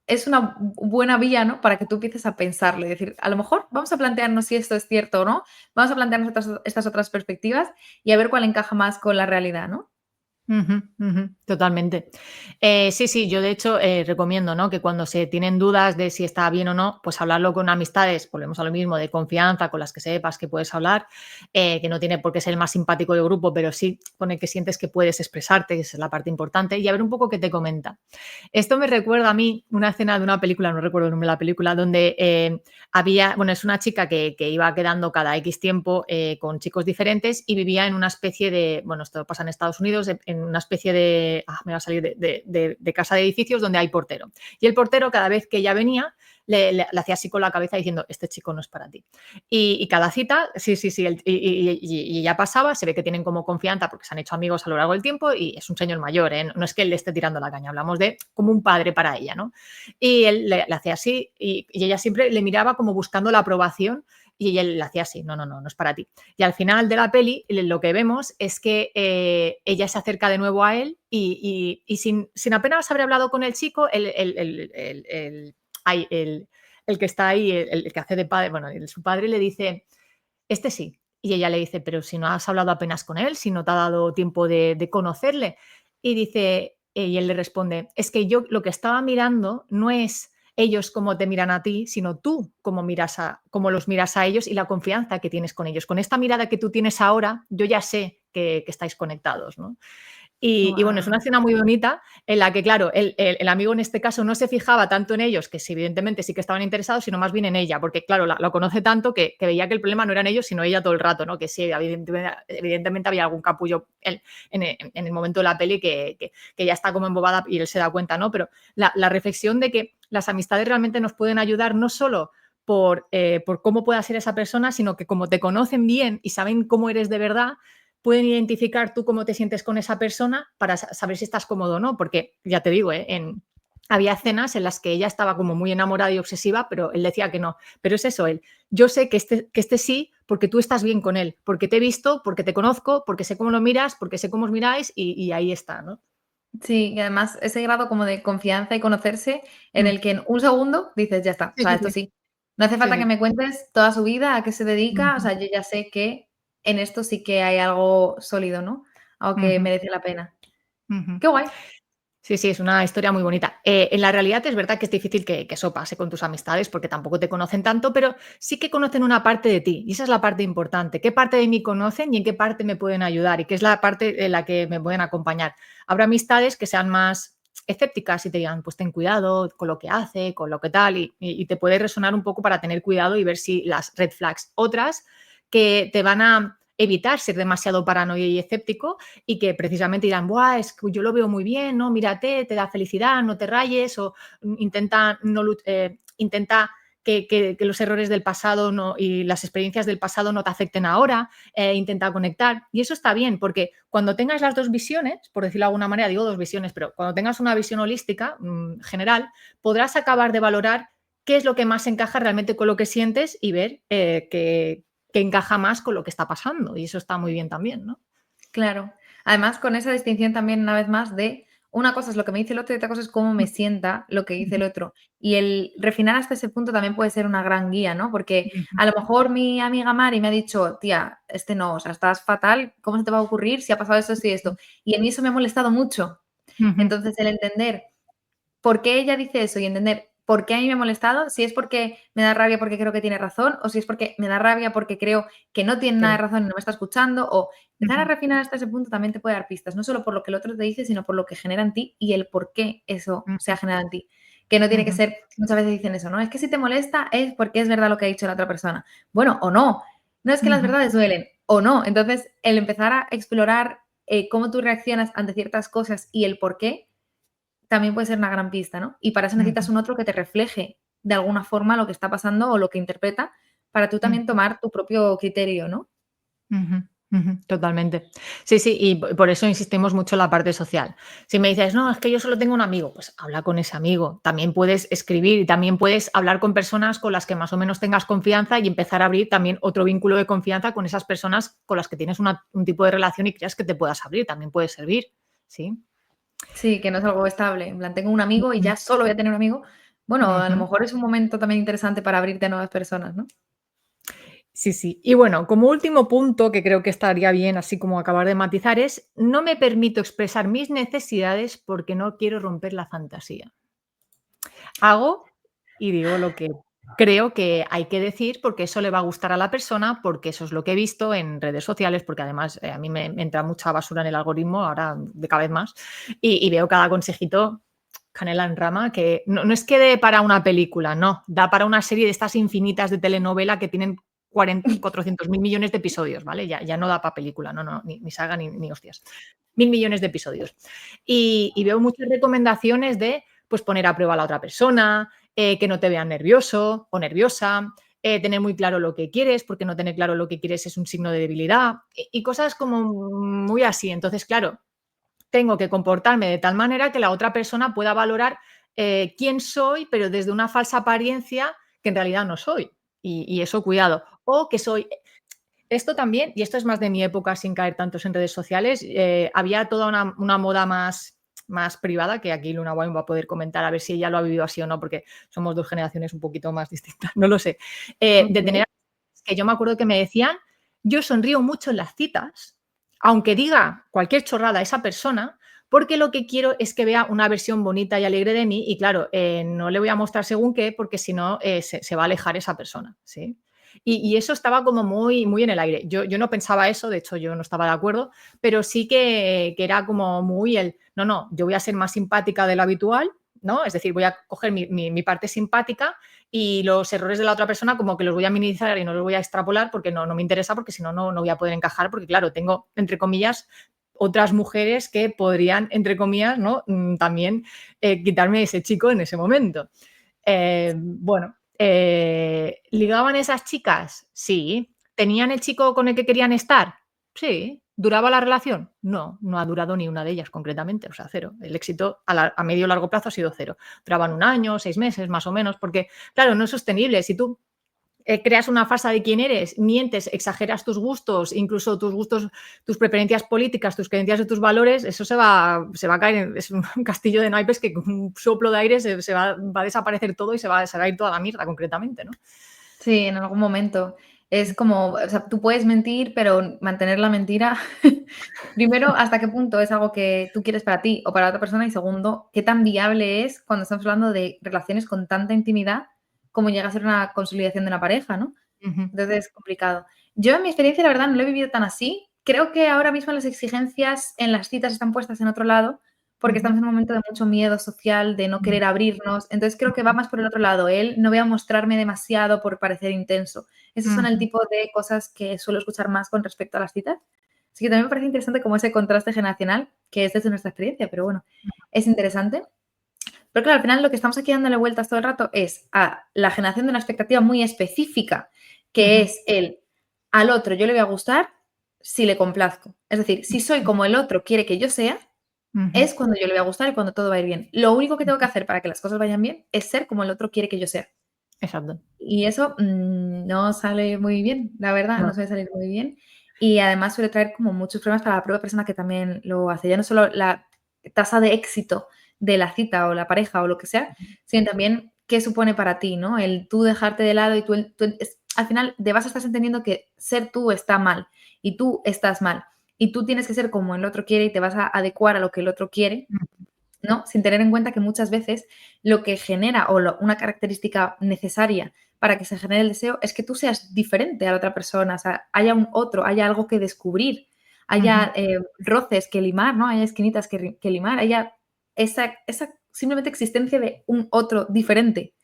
es una buena vía, ¿no? Para que tú empieces a pensarlo y decir, a lo mejor vamos a plantearnos si esto es cierto o no, vamos a plantearnos estas otras perspectivas y a ver cuál encaja más con la realidad, ¿no? Ujú, ujú, totalmente. Sí, sí, yo de hecho recomiendo, ¿no? Que cuando se tienen dudas de si está bien o no, pues hablarlo con amistades, volvemos a lo mismo, de confianza, con las que sepas que puedes hablar, que no tiene por qué ser el más simpático del grupo, pero sí con el que sientes que puedes expresarte, que esa es la parte importante, y a ver un poco qué te comenta. Esto me recuerda a mí una escena de una película, no recuerdo el nombre de la película, donde había, bueno, es una chica que iba quedando cada X tiempo con chicos diferentes y vivía en una especie de, bueno, esto pasa en Estados Unidos, en una especie de, me va a salir, de casa de edificios donde hay portero. Y el portero, cada vez que ella venía, le hacía así con la cabeza diciendo, este chico no es para ti. Y cada cita, sí, sí, sí, y ya pasaba, se ve que tienen como confianza porque se han hecho amigos a lo largo del tiempo y es un señor mayor, ¿eh? No es que él le esté tirando la caña, hablamos de como un padre para ella, ¿no? Y él le hacía así y ella siempre le miraba como buscando la aprobación y ella le hacía así, no, no, no, no es para ti. Y al final de la peli lo que vemos es que ella se acerca de nuevo a él y sin apenas haber hablado con el chico, el que está ahí, el que hace de padre, bueno, su padre le dice, este sí. Y ella le dice, pero si no has hablado apenas con él, si no te ha dado tiempo de conocerle. Y dice, y él le responde, es que yo lo que estaba mirando no es ellos cómo te miran a ti, sino tú cómo los miras a ellos y la confianza que tienes con ellos. Con esta mirada que tú tienes ahora, yo ya sé que estáis conectados, ¿no? Y bueno, es una Guau. escena muy bonita en la que, claro, el amigo en este caso no se fijaba tanto en ellos, que sí, evidentemente sí que estaban interesados, sino más bien en ella, porque claro, lo conoce tanto que veía que el problema no eran ellos, sino ella todo el rato, ¿no? Que sí, evidentemente había algún capullo en el momento de la peli que ya está como embobada y él se da cuenta, ¿no? Pero la reflexión de que las amistades realmente nos pueden ayudar no solo por cómo pueda ser esa persona, sino que como te conocen bien y saben cómo eres de verdad, pueden identificar tú cómo te sientes con esa persona para saber si estás cómodo o no, porque ya te digo, había escenas en las que ella estaba como muy enamorada y obsesiva, pero él decía que no. Pero es eso, él. Yo sé que este sí porque tú estás bien con él, porque te he visto, porque te conozco, porque sé cómo lo miras, porque sé cómo os miráis y ahí está, ¿no? Sí, y además ese grado como de confianza y conocerse en Mm. el que en un segundo dices, ya está, o Sí, sea, sí, esto sí. sí. No hace Sí, falta que sí. me cuentes toda su vida, a qué se dedica, o Ujú, sea, yo ya sé que en esto sí que hay algo sólido, ¿no? Algo que ujú, merece la pena. ujú. Qué guay. Sí, sí, es una historia muy bonita. En la realidad es verdad que es difícil que eso pase con tus amistades porque tampoco te conocen tanto, pero sí que conocen una parte de ti y esa es la parte importante. ¿Qué parte de mí conocen y en qué parte me pueden ayudar y qué es la parte en la que me pueden acompañar? Habrá amistades que sean más escépticas y te digan, pues ten cuidado con lo que hace, con lo que tal, y te puede resonar un poco para tener cuidado y ver si las red flags. Otras que te van a evitar ser demasiado paranoia y escéptico y que precisamente dirán, Buah, es que yo lo veo muy bien, ¿no? Mírate, te da felicidad, no te rayes, o intenta, no, intenta que los errores del pasado y las experiencias del pasado no te afecten ahora, intenta conectar. Y eso está bien, porque cuando tengas las dos visiones, por decirlo de alguna manera, digo dos visiones, pero cuando tengas una visión holística general, podrás acabar de valorar qué es lo que más encaja realmente con lo que sientes y ver que encaja más con lo que está pasando. Y eso está muy bien también, ¿no? Claro. Además, con esa distinción también, una vez más, de una cosa es lo que me dice el otro y otra cosa es cómo me sienta lo que dice el otro. Y el refinar hasta ese punto también puede ser una gran guía, ¿no? Porque Ujú, a lo mejor mi amiga Mari me ha dicho, tía, este no, o sea, estás fatal, ¿cómo se te va a ocurrir si ha pasado esto, esto y esto? Y a mí eso me ha molestado mucho. ujú, Entonces, el entender por qué ella dice eso y entender por qué a mí me ha molestado, si es porque me da rabia porque creo que tiene razón o si es porque me da rabia porque creo que no tiene nada de sí, razón y no me está escuchando o empezar a ujú, refinar hasta ese punto también te puede dar pistas, no solo por lo que el otro te dice, sino por lo que genera en ti y el por qué eso se ujú, ha generado en ti. Que no tiene que ujú, ser, muchas veces dicen eso, ¿no? Es que si te molesta es porque es verdad lo que ha dicho la otra persona. Bueno, o no. No es que las ujú, verdades duelen, o no. Entonces, el empezar a explorar cómo tú reaccionas ante ciertas cosas y el por qué también puede ser una gran pista, ¿no? Y para eso necesitas ujú. un otro que te refleje. de alguna forma lo que está pasando o lo que interpreta para tú también tomar tu propio criterio, ¿no? Ujú, ujú, totalmente. Sí, sí, y por eso insistimos mucho en la parte social. Si me dices: "No, es que yo solo tengo un amigo", pues habla con ese amigo. También puedes escribir y también puedes hablar con personas con las que más o menos tengas confianza y empezar a abrir también otro vínculo de confianza con esas personas con las que tienes un tipo de relación y creas que te puedas abrir, también puede servir, sí. Sí, que no es algo estable. En plan, tengo un amigo y Ujú, ya solo voy a tener un amigo. Bueno, a lo ujú. mejor es un momento también interesante para abrirte a nuevas personas, ¿no? Sí, sí. Y bueno, como último punto que creo que estaría bien, así como acabar de matizar, es no me permito expresar mis necesidades porque no quiero romper la fantasía. Hago y digo lo que creo que hay que decir porque eso le va a gustar a la persona, porque eso es lo que he visto en redes sociales, porque además a mí me entra mucha basura en el algoritmo, ahora de cada vez más, y veo cada consejito canela en rama que no es que dé para una película, no, da para una serie de estas infinitas de telenovela que tienen 400.000 millones de episodios, ¿vale? Ya no da para película, no, no, ni saga ni hostias. 1.000 millones de episodios. Y veo muchas recomendaciones de pues poner a prueba a la otra persona, que no te vean nervioso o nerviosa, tener muy claro lo que quieres, porque no tener claro lo que quieres es un signo de debilidad y cosas como muy así. Entonces, claro, tengo que comportarme de tal manera que la otra persona pueda valorar quién soy, pero desde una falsa apariencia que en realidad no soy. Y eso, cuidado. O que soy esto también, y esto es más de mi época sin caer tantos en redes sociales, había toda una moda más privada, que aquí Luna Wine va a poder comentar a ver si ella lo ha vivido así o no, porque somos 2 generaciones un poquito más distintas, no lo sé. De Okey. tener que yo me acuerdo que me decían: "Yo sonrío mucho en las citas, aunque diga cualquier chorrada a esa persona, porque lo que quiero es que vea una versión bonita y alegre de mí y claro, no le voy a mostrar según qué, porque si no, se va a alejar esa persona", ¿sí? Y eso estaba como muy en el aire. Yo no pensaba eso, de hecho, yo no estaba de acuerdo, pero sí que era como muy el, no, no, yo voy a ser más simpática de lo habitual, ¿no? Es decir, voy a coger mi parte simpática y los errores de la otra persona como que los voy a minimizar y no los voy a extrapolar porque no me interesa, porque si no, no voy a poder encajar, porque claro, tengo, entre comillas, otras mujeres que podrían, entre comillas, ¿no? También quitarme ese chico en ese momento. Bueno, ¿ligaban esas chicas? Sí. ¿Tenían el chico con el que querían estar? Sí. ¿Duraba la relación? No ha durado ni una de ellas concretamente, o sea, cero. El éxito a medio o largo plazo ha sido cero. Duraban 1 año, 6 meses, más o menos, porque, claro, no es sostenible. Si tú creas una farsa de quién eres, mientes, exageras tus gustos, incluso tus gustos, tus preferencias políticas, tus creencias y tus valores, eso se va a caer, es un castillo de naipes que con un soplo de aire se va a desaparecer todo y se va a ir toda la mierda concretamente, ¿no? Sí, en algún momento. Es como, o sea, tú puedes mentir, pero mantener la mentira, primero, ¿hasta qué punto es algo que tú quieres para ti o para otra persona? Y segundo, ¿qué tan viable es cuando estamos hablando de relaciones con tanta intimidad como llega a ser una consolidación de una pareja, ¿no? Ujú, Entonces es complicado. Yo en mi experiencia, la verdad, no lo he vivido tan así. Creo que ahora mismo las exigencias en las citas están puestas en otro lado, porque ujú, estamos en un momento de mucho miedo social, de no ujú, querer abrirnos. Entonces creo que va más por el otro lado. Él no voy a mostrarme demasiado por parecer intenso. Esos son el ujú, tipo de cosas que suelo escuchar más con respecto a las citas. Así que también me parece interesante como ese contraste generacional, que es desde nuestra experiencia, pero bueno, es interesante. Pero claro, al final lo que estamos aquí dándole vueltas todo el rato es a la generación de una expectativa muy específica, que ujú, es el al otro yo le voy a gustar si le complazco. Es decir, si soy como el otro quiere que yo sea, ujú, es cuando yo le voy a gustar y cuando todo va a ir bien. Lo único que tengo que hacer para que las cosas vayan bien es ser como el otro quiere que yo sea. exacto. Y eso no sale muy bien, la verdad, No. no suele salir muy bien. Y además suele traer como muchos problemas para la propia persona que también lo hace. Ya no solo la tasa de éxito de la cita o la pareja o lo que sea, sino también qué supone para ti, ¿no? El tú dejarte de lado y al final de base estás entendiendo que ser tú está mal y tú estás mal. Y tú tienes que ser como el otro quiere y te vas a adecuar a lo que el otro quiere, ¿no? Sin tener en cuenta que muchas veces lo que genera una característica necesaria para que se genere el deseo es que tú seas diferente a la otra persona, o sea, haya un otro, haya algo que descubrir, Ujú, haya roces que limar, ¿no? Haya esquinitas que limar, haya esa simplemente existencia de un otro diferente.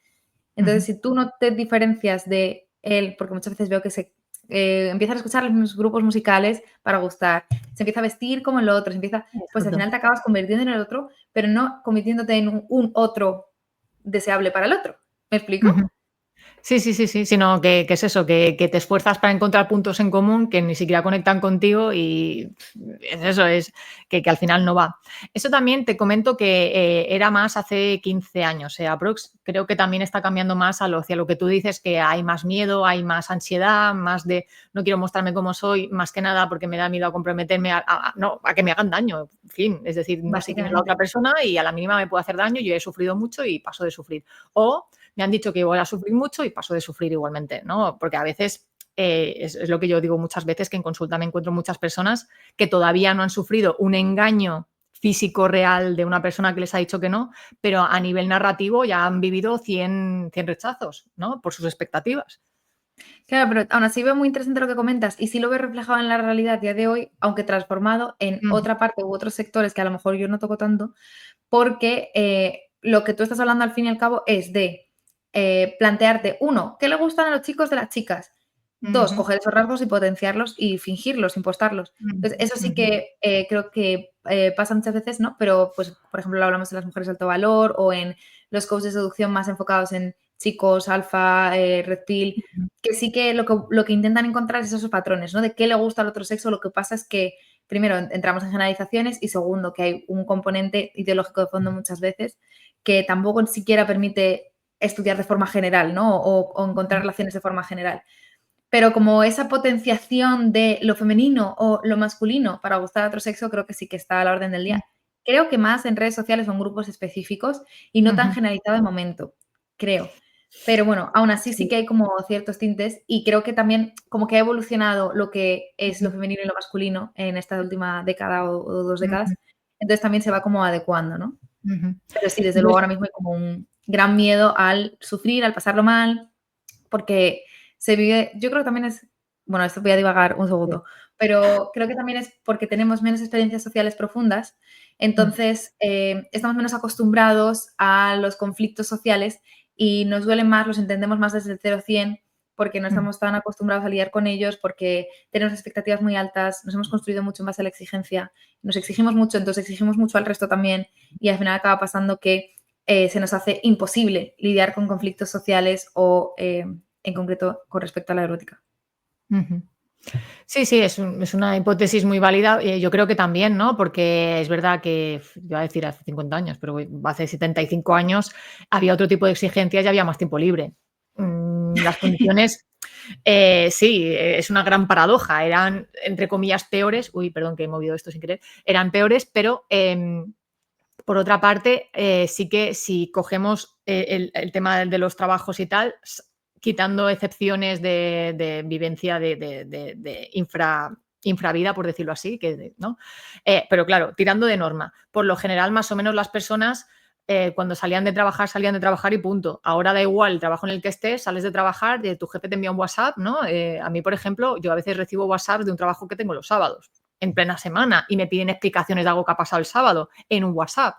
Entonces, ujú. si tú no te diferencias de él, porque muchas veces veo que se empiezan a escuchar los mismos grupos musicales para gustar, se empieza a vestir como el otro, pues al Exacto. final te acabas convirtiendo en el otro, pero no convirtiéndote en un otro deseable para el otro. ¿Me explico? Ujú. Sí, sí, sí, sí, sino que es eso, que te esfuerzas para encontrar puntos en común que ni siquiera conectan contigo y es eso, es que al final no va. Eso también te comento que era más hace 15 años, aprox. Creo que también está cambiando más hacia lo que tú dices, que hay más miedo, hay más ansiedad, más de no quiero mostrarme como soy, más que nada porque me da miedo a comprometerme no, a que me hagan daño. En fin, es decir, no sé quién es la otra Básicamente. persona y a la mínima me puede hacer daño, yo he sufrido mucho y paso de sufrir. O me han dicho que voy a sufrir mucho y paso de sufrir igualmente, ¿no? Porque a veces, es lo que yo digo muchas veces, que en consulta me encuentro muchas personas que todavía no han sufrido un engaño físico real de una persona que les ha dicho que no, pero a nivel narrativo ya han vivido 100 rechazos, ¿no? Por sus expectativas. Claro, pero aún así veo muy interesante lo que comentas y sí lo veo reflejado en la realidad a día de hoy, aunque transformado en Ujú, otra parte u otros sectores que a lo mejor yo no toco tanto, porque lo que tú estás hablando al fin y al cabo es de plantearte, uno, ¿qué le gustan a los chicos de las chicas? Dos, ujú, coger esos rasgos y potenciarlos y fingirlos, impostarlos. ujú, Entonces, eso sí ujú, que creo que pasa muchas veces, ¿no? Pero, pues, por ejemplo, lo hablamos de las mujeres de alto valor o en los coaches de seducción más enfocados en chicos, alfa, red pill, ujú, que sí que lo que intentan encontrar es esos patrones, ¿no? De qué le gusta al otro sexo. Lo que pasa es que, primero, entramos en generalizaciones y segundo, que hay un componente ideológico de fondo muchas veces que tampoco ni siquiera permite estudiar de forma general, ¿no? O encontrar ujú, relaciones de forma general. Pero como esa potenciación de lo femenino o lo masculino para gustar a otro sexo, creo que sí que está a la orden del día. Creo que más en redes sociales o en grupos específicos y no tan ujú. generalizado de momento, creo. Pero bueno, aún así sí Sí. que hay como ciertos tintes y creo que también como que ha evolucionado lo que es lo Ujú, femenino y lo masculino en esta última década o 2 ujú, décadas. Entonces también se va como adecuando, ¿no? ujú. Pero sí, desde Yo luego ahora mismo hay como un gran miedo al sufrir, al pasarlo mal, porque se vive, yo creo que también es, bueno, esto voy a divagar un sí. segundo, pero creo que también es porque tenemos menos experiencias sociales profundas, Mm, entonces estamos menos acostumbrados a los conflictos sociales y nos duelen más, los entendemos más desde el 0 a 100 porque no mm, estamos tan acostumbrados a lidiar con ellos, porque tenemos expectativas muy altas, nos hemos construido mucho en base a la exigencia, nos exigimos mucho, entonces exigimos mucho al resto también y al final acaba pasando que se nos hace imposible lidiar con conflictos sociales o en concreto con respecto a la erótica. ujú. Sí, sí, es una hipótesis muy válida. Yo creo que también, ¿no? Porque es verdad que, iba a decir hace 50 años, pero hace 75 años había otro tipo de exigencias y había más tiempo libre. Las condiciones, sí, es una gran paradoja. Eran, entre comillas, peores. Uy, perdón que he movido esto sin querer. Eran peores, pero por otra parte, sí que si cogemos el tema de los trabajos y tal, quitando excepciones de vivencia de infravida, por decirlo así, ¿no? Pero claro, tirando de norma. Por lo general, más o menos las personas cuando salían de trabajar y punto. Ahora da igual el trabajo en el que estés, sales de trabajar, tu jefe te envía un WhatsApp, ¿no? A mí, por ejemplo, yo a veces recibo WhatsApp de un trabajo que tengo los sábados en plena semana y me piden explicaciones de algo que ha pasado el sábado en un WhatsApp.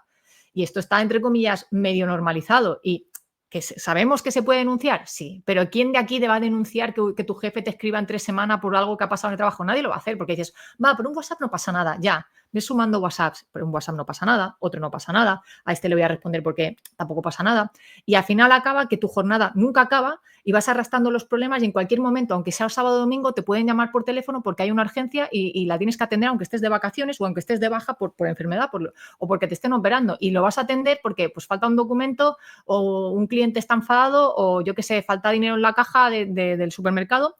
Y esto está, entre comillas, medio normalizado. Y que sabemos que se puede denunciar, sí, pero ¿quién de aquí te va a denunciar que tu jefe te escriba en 3 semanas por algo que ha pasado en el trabajo? Nadie lo va a hacer porque dices, va, por un WhatsApp no pasa nada, ya, ves sumando WhatsApps, pero un WhatsApp no pasa nada, otro no pasa nada, a este le voy a responder porque tampoco pasa nada. Y al final acaba que tu jornada nunca acaba y vas arrastrando los problemas y en cualquier momento, aunque sea sábado o domingo, te pueden llamar por teléfono porque hay una urgencia y la tienes que atender aunque estés de vacaciones o aunque estés de baja por enfermedad o porque te estén operando. Y lo vas a atender porque pues falta un documento o un cliente está enfadado o yo qué sé, falta dinero en la caja del supermercado.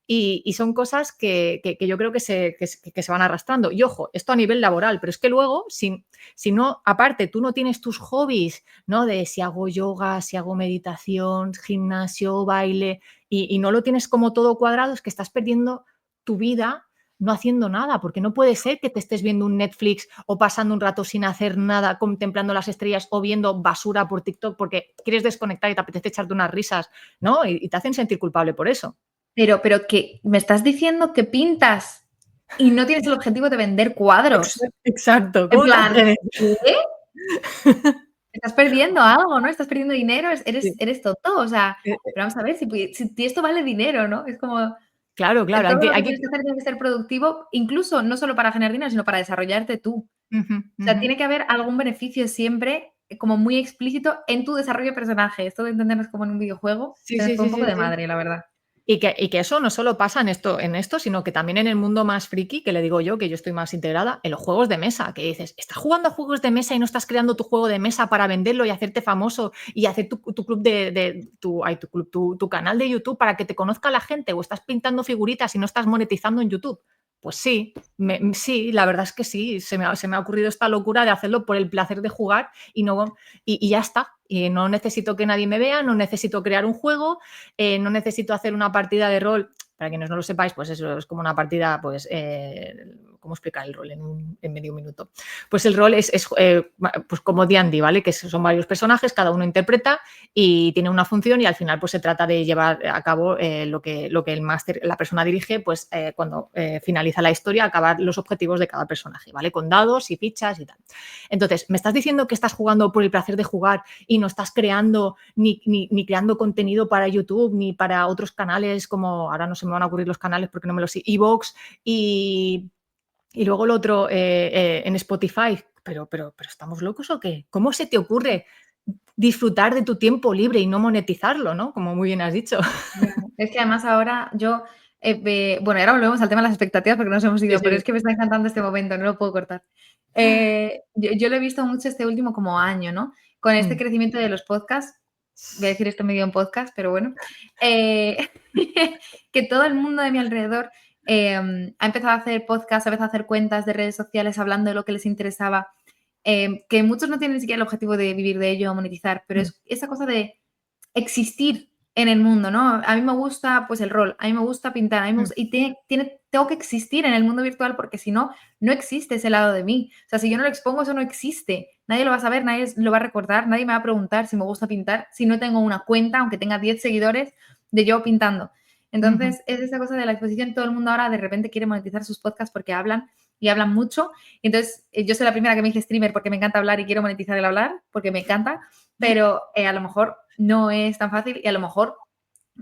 Y son cosas que yo creo que se van arrastrando. Y ojo, esto a nivel laboral, pero es que luego, si no, aparte, tú no tienes tus hobbies, ¿no? De si hago yoga, si hago meditación, gimnasio, baile, y no lo tienes como todo cuadrado, es que estás perdiendo tu vida no haciendo nada, porque no puede ser que te estés viendo un Netflix o pasando un rato sin hacer nada, contemplando las estrellas o viendo basura por TikTok porque quieres desconectar y te apetece echarte unas risas, ¿no? Y te hacen sentir culpable por eso. Pero que me estás diciendo que pintas y no tienes el objetivo de vender cuadros. Exacto, En ¿cómo te plan, atreves? ¿qué? Estás perdiendo algo, ¿no? Estás perdiendo dinero, Sí, eres tonto, o sea, eh, pero vamos a ver, si esto vale dinero, ¿no? Es como claro, claro, todo lo hay que que tienes que hacer tiene que ser productivo, incluso no solo para generar dinero, sino para desarrollarte tú. ujú, O sea, ujú, tiene que haber algún beneficio siempre, como muy explícito en tu desarrollo de personaje. Esto de entendernos como en un videojuego Sí, se nos sí, fue sí, un poco sí, de sí. madre, la verdad. Y que eso no solo pasa en esto, sino que también en el mundo más friki, que le digo yo, que yo estoy más integrada, en los juegos de mesa, que dices, estás jugando a juegos de mesa y no estás creando tu juego de mesa para venderlo y hacerte famoso y hacer tu club tu canal de YouTube para que te conozca la gente, o estás pintando figuritas y no estás monetizando en YouTube. Pues sí, sí, la verdad es que sí, se me ha ocurrido esta locura de hacerlo por el placer de jugar y ya está. Y no necesito que nadie me vea, no necesito crear un juego, no necesito hacer una partida de rol. Para quienes no lo sepáis, pues eso es como una partida, pues, ¿cómo explicar el rol en medio minuto? Pues el rol es pues como D&D, ¿vale? Que son varios personajes, cada uno interpreta y tiene una función y al final pues se trata de llevar a cabo lo que el máster, la persona dirige, pues cuando finaliza la historia, acabar los objetivos de cada personaje, ¿vale? Con dados y fichas y tal. Entonces, ¿me estás diciendo que estás jugando por el placer de jugar y no estás creando ni creando contenido para YouTube ni para otros canales como, ahora no se me van a ocurrir los canales porque no me los sé, iVoox y luego el otro en Spotify? ¿Pero estamos locos o qué? ¿Cómo se te ocurre disfrutar de tu tiempo libre y no monetizarlo, ¿no? Como muy bien has dicho. Ya. Es que además ahora yo, bueno, y ahora volvemos al tema de las expectativas porque nos hemos Sí, ido, pero sí. es que me está encantando este momento, no lo puedo cortar. Yo lo he visto mucho este último como año, ¿no? Con este Mm. crecimiento de los podcasts, voy a decir esto medio en podcast, pero bueno, que todo el mundo de mi alrededor ha empezado a hacer podcasts, ha empezado a hacer cuentas de redes sociales hablando de lo que les interesaba, que muchos no tienen ni siquiera el objetivo de vivir de ello o monetizar, pero Mm. es esa cosa de existir en el mundo, ¿no? A mí me gusta, pues, el rol, a mí me gusta pintar, a mí me Mm. gusta y tengo que existir en el mundo virtual porque si no, no existe ese lado de mí. O sea, si yo no lo expongo, eso no existe. Nadie lo va a saber, nadie lo va a recordar, nadie me va a preguntar si me gusta pintar, si no tengo una cuenta, aunque tenga 10 seguidores, de yo pintando. Ujú. Entonces, es esa cosa de la exposición, todo el mundo ahora de repente quiere monetizar sus podcasts porque hablan y hablan mucho. Entonces, yo soy la primera que me dice streamer porque me encanta hablar y quiero monetizar el hablar, porque me encanta, pero a lo mejor no es tan fácil y a lo mejor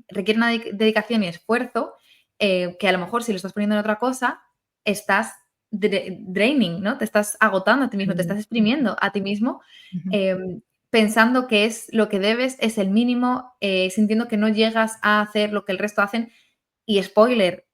requiere una dedicación y esfuerzo que a lo mejor si lo estás poniendo en otra cosa, estás draining, ¿no? Te estás agotando a ti mismo, te Sí. estás exprimiendo a ti mismo, Ujú. pensando que es lo que debes, es el mínimo, sintiendo que no llegas a hacer lo que el resto hacen. Y spoiler,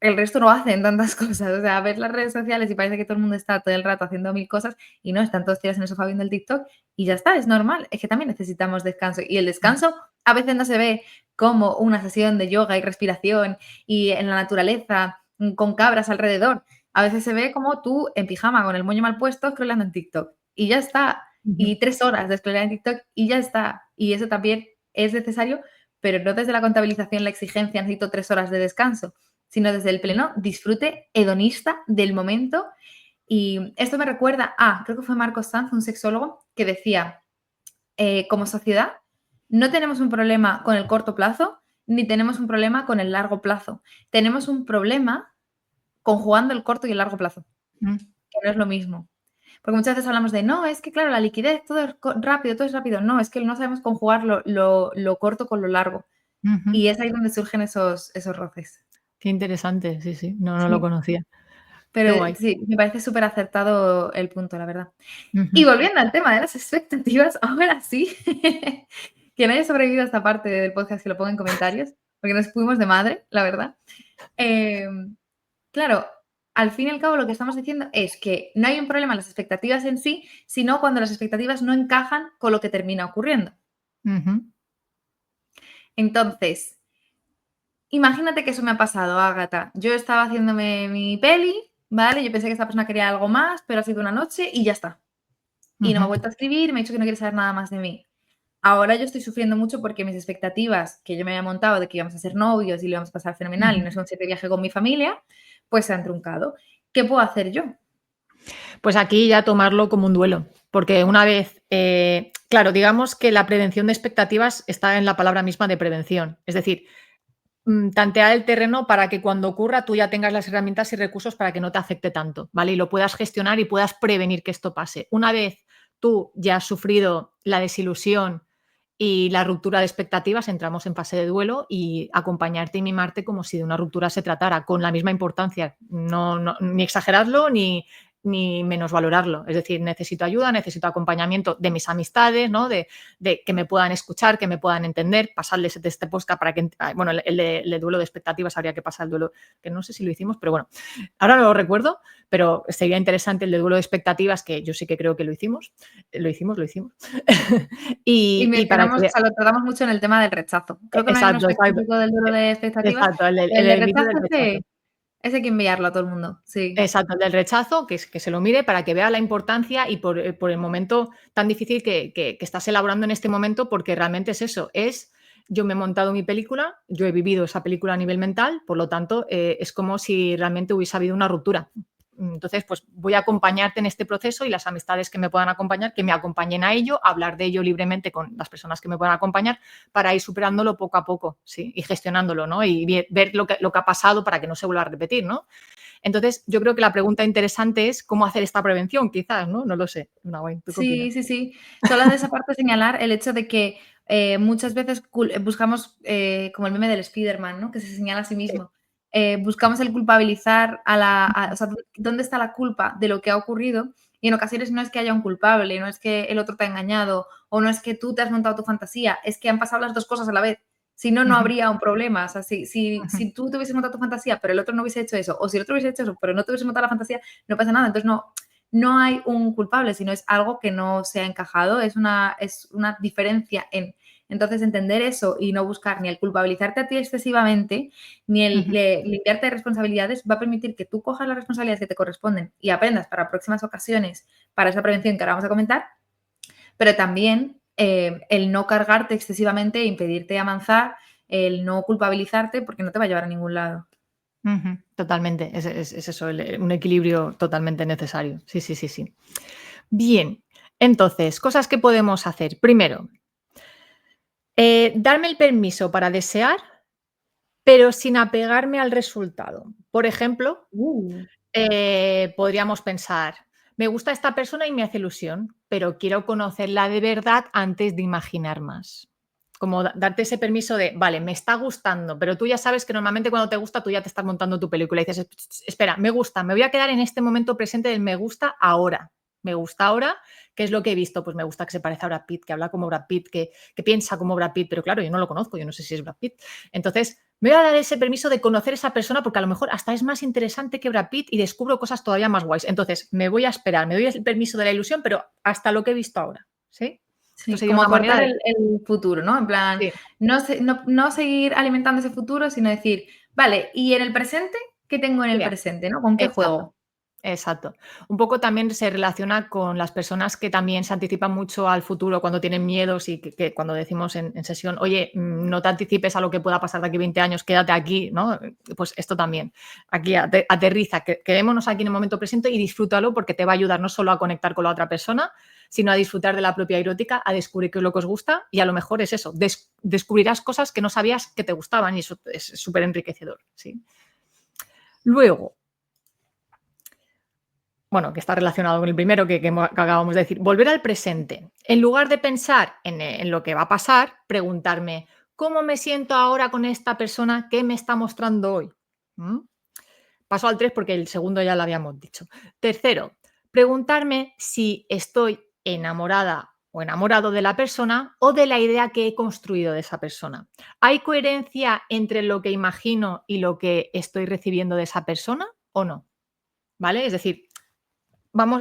el resto no hacen tantas cosas. O sea, ves las redes sociales y parece que todo el mundo está todo el rato haciendo 1000 cosas y no, están todos tirados en el sofá viendo el TikTok y ya está, es normal. Es que también necesitamos descanso. Y el descanso a veces no se ve como una sesión de yoga y respiración y en la naturaleza con cabras alrededor. A veces se ve como tú en pijama con el moño mal puesto scrollando en TikTok y ya está. Ujú. Y 3 horas de scrollar en TikTok y ya está. Y eso también es necesario, pero no desde la contabilización, la exigencia, necesito 3 horas de descanso, sino desde el pleno disfrute hedonista del momento. Y esto me recuerda creo que fue Marcos Sanz, un sexólogo, que decía, como sociedad, no tenemos un problema con el corto plazo, ni tenemos un problema con el largo plazo. Tenemos un problema conjugando el corto y el largo plazo, Mm. que no es lo mismo. Porque muchas veces hablamos de, no, es que claro, la liquidez, todo es rápido, todo es rápido. No, es que no sabemos conjugar lo corto con lo largo. Ujú. Y es ahí donde surgen esos roces. Qué interesante, sí, sí. No lo Sí, conocía. Qué pero guay. sí, me parece súper acertado el punto, la verdad. Y Ujú. volviendo al tema de las expectativas, ahora sí, quien haya sobrevivido a esta parte del podcast que lo ponga en comentarios, porque nos fuimos de madre, la verdad. Claro, al fin y al cabo lo que estamos diciendo es que no hay un problema en las expectativas en sí, sino cuando las expectativas no encajan con lo que termina ocurriendo. Ujú. Entonces, imagínate que eso me ha pasado, Ágata. Yo estaba haciéndome mi peli, ¿vale? Yo pensé que esta persona quería algo más, pero ha sido una noche y ya está. Y no me ha Ujú. vuelto a escribir, me ha dicho que no quiere saber nada más de mí. Ahora yo estoy sufriendo mucho porque mis expectativas que yo me había montado de que íbamos a ser novios y lo íbamos a pasar fenomenal y Ujú. nos vamos a ir de viaje con mi familia, pues se han truncado. ¿Qué puedo hacer yo? Pues aquí ya tomarlo como un duelo, porque una vez, claro, digamos que la prevención de expectativas está en la palabra misma de prevención. Es decir, tantear el terreno para que cuando ocurra tú ya tengas las herramientas y recursos para que no te afecte tanto, ¿vale? Y lo puedas gestionar y puedas prevenir que esto pase. Una vez tú ya has sufrido la desilusión y la ruptura de expectativas, entramos en fase de duelo y acompañarte y mimarte como si de una ruptura se tratara, con la misma importancia. No, ni exagerarlo, ni ni menos valorarlo. Es decir, necesito ayuda, necesito acompañamiento de mis amistades, ¿no? De que me puedan escuchar, que me puedan entender, pasarles este podcast para que, bueno, el duelo de expectativas habría que pasar el duelo, que no sé si lo hicimos, pero bueno, ahora no lo recuerdo, pero sería interesante el de duelo de expectativas, que yo sí que creo que lo hicimos. Lo hicimos. Y Y para mencionamos, que... o sea, lo tratamos mucho en el tema del rechazo. Creo que no hay uno Exacto, exacto. específico del duelo de expectativas, Exacto, el el de límite rechazo del rechazo. ese hay que enviarlo a todo el mundo, sí. Exacto, el del rechazo, que se lo mire para que vea la importancia y por el momento tan difícil que estás elaborando en este momento, porque realmente es eso, yo me he montado mi película, yo he vivido esa película a nivel mental, por lo tanto, es como si realmente hubiese habido una ruptura. Entonces, pues voy a acompañarte en este proceso y las amistades que me puedan acompañar, que me acompañen a ello, hablar de ello libremente con las personas que me puedan acompañar para ir superándolo poco a poco, ¿sí? Y gestionándolo, ¿no? Y ver lo que ha pasado para que no se vuelva a repetir, ¿no? Entonces, yo creo que la pregunta interesante es cómo hacer esta prevención, quizás, ¿no? No lo sé. Nawain, ¿tú qué Sí, opinas? sí, sí. Solo de esa parte señalar el hecho de que muchas veces buscamos, como el meme del Spiderman, ¿no? Que se señala a sí Sí. mismo. Buscamos el culpabilizar o sea, ¿dónde está la culpa de lo que ha ocurrido? Y en ocasiones no es que haya un culpable, no es que el otro te ha engañado, o no es que tú te has montado tu fantasía, es que han pasado las dos cosas a la vez. Si no, no Ujú, habría un problema. O sea, ujú, si tú te hubieses montado tu fantasía, pero el otro no hubiese hecho eso, o si el otro hubiese hecho eso, pero no te hubiese montado la fantasía, no pasa nada. Entonces, no hay un culpable, sino es algo que no se ha encajado, es una diferencia en. Entonces, entender eso y no buscar ni el culpabilizarte a ti excesivamente, ni el ujú. limpiarte de responsabilidades, va a permitir que tú cojas las responsabilidades que te corresponden y aprendas para próximas ocasiones, para esa prevención que ahora vamos a comentar, pero también el no cargarte excesivamente e impedirte avanzar, el no culpabilizarte porque no te va a llevar a ningún lado. Ujú, totalmente, es eso, un equilibrio totalmente necesario. Sí, sí, sí, sí. Bien, entonces, cosas que podemos hacer. Primero, darme el permiso para desear, pero sin apegarme al resultado. Por ejemplo, Uh. podríamos pensar, me gusta esta persona y me hace ilusión, pero quiero conocerla de verdad antes de imaginar más. Como darte ese permiso de, vale, me está gustando, pero tú ya sabes que normalmente cuando te gusta tú ya te estás montando tu película y dices, espera, me gusta, me voy a quedar en este momento presente del me gusta ahora. Me gusta ahora, ¿qué es lo que he visto? Pues me gusta que se parece a Brad Pitt, que habla como Brad Pitt, que piensa como Brad Pitt, pero claro, yo no lo conozco, yo no sé si es Brad Pitt. Entonces, me voy a dar ese permiso de conocer a esa persona porque a lo mejor hasta es más interesante que Brad Pitt y descubro cosas todavía más guays. Entonces, me voy a esperar, me doy el permiso de la ilusión, pero hasta lo que he visto ahora, ¿sí? Esto Sí, sería como una manera acortar de... el futuro, ¿no? En plan, Sí, no seguir alimentando ese futuro, sino decir, vale, ¿y en el presente? ¿Qué tengo en el mira, presente, no? ¿Con qué exacto. juego? Exacto. Un poco también se relaciona con las personas que también se anticipan mucho al futuro cuando tienen miedos y que cuando decimos en sesión, oye, no te anticipes a lo que pueda pasar de aquí 20 años, quédate aquí, ¿no? Pues esto también. Aquí aterriza, quedémonos aquí en el momento presente y disfrútalo porque te va a ayudar no solo a conectar con la otra persona, sino a disfrutar de la propia erótica, a descubrir qué es lo que os gusta y a lo mejor es eso, descubrirás cosas que no sabías que te gustaban y eso es súper enriquecedor, ¿sí? Luego, bueno, que está relacionado con el primero que acabamos de decir, volver al presente. En lugar de pensar en lo que va a pasar, preguntarme, ¿cómo me siento ahora con esta persona que me está mostrando hoy? ¿Mm? Paso al 3 porque el segundo ya lo habíamos dicho. Tercero, preguntarme si estoy enamorada o enamorado de la persona o de la idea que he construido de esa persona. ¿Hay coherencia entre lo que imagino y lo que estoy recibiendo de esa persona o no? ¿Vale? Es decir,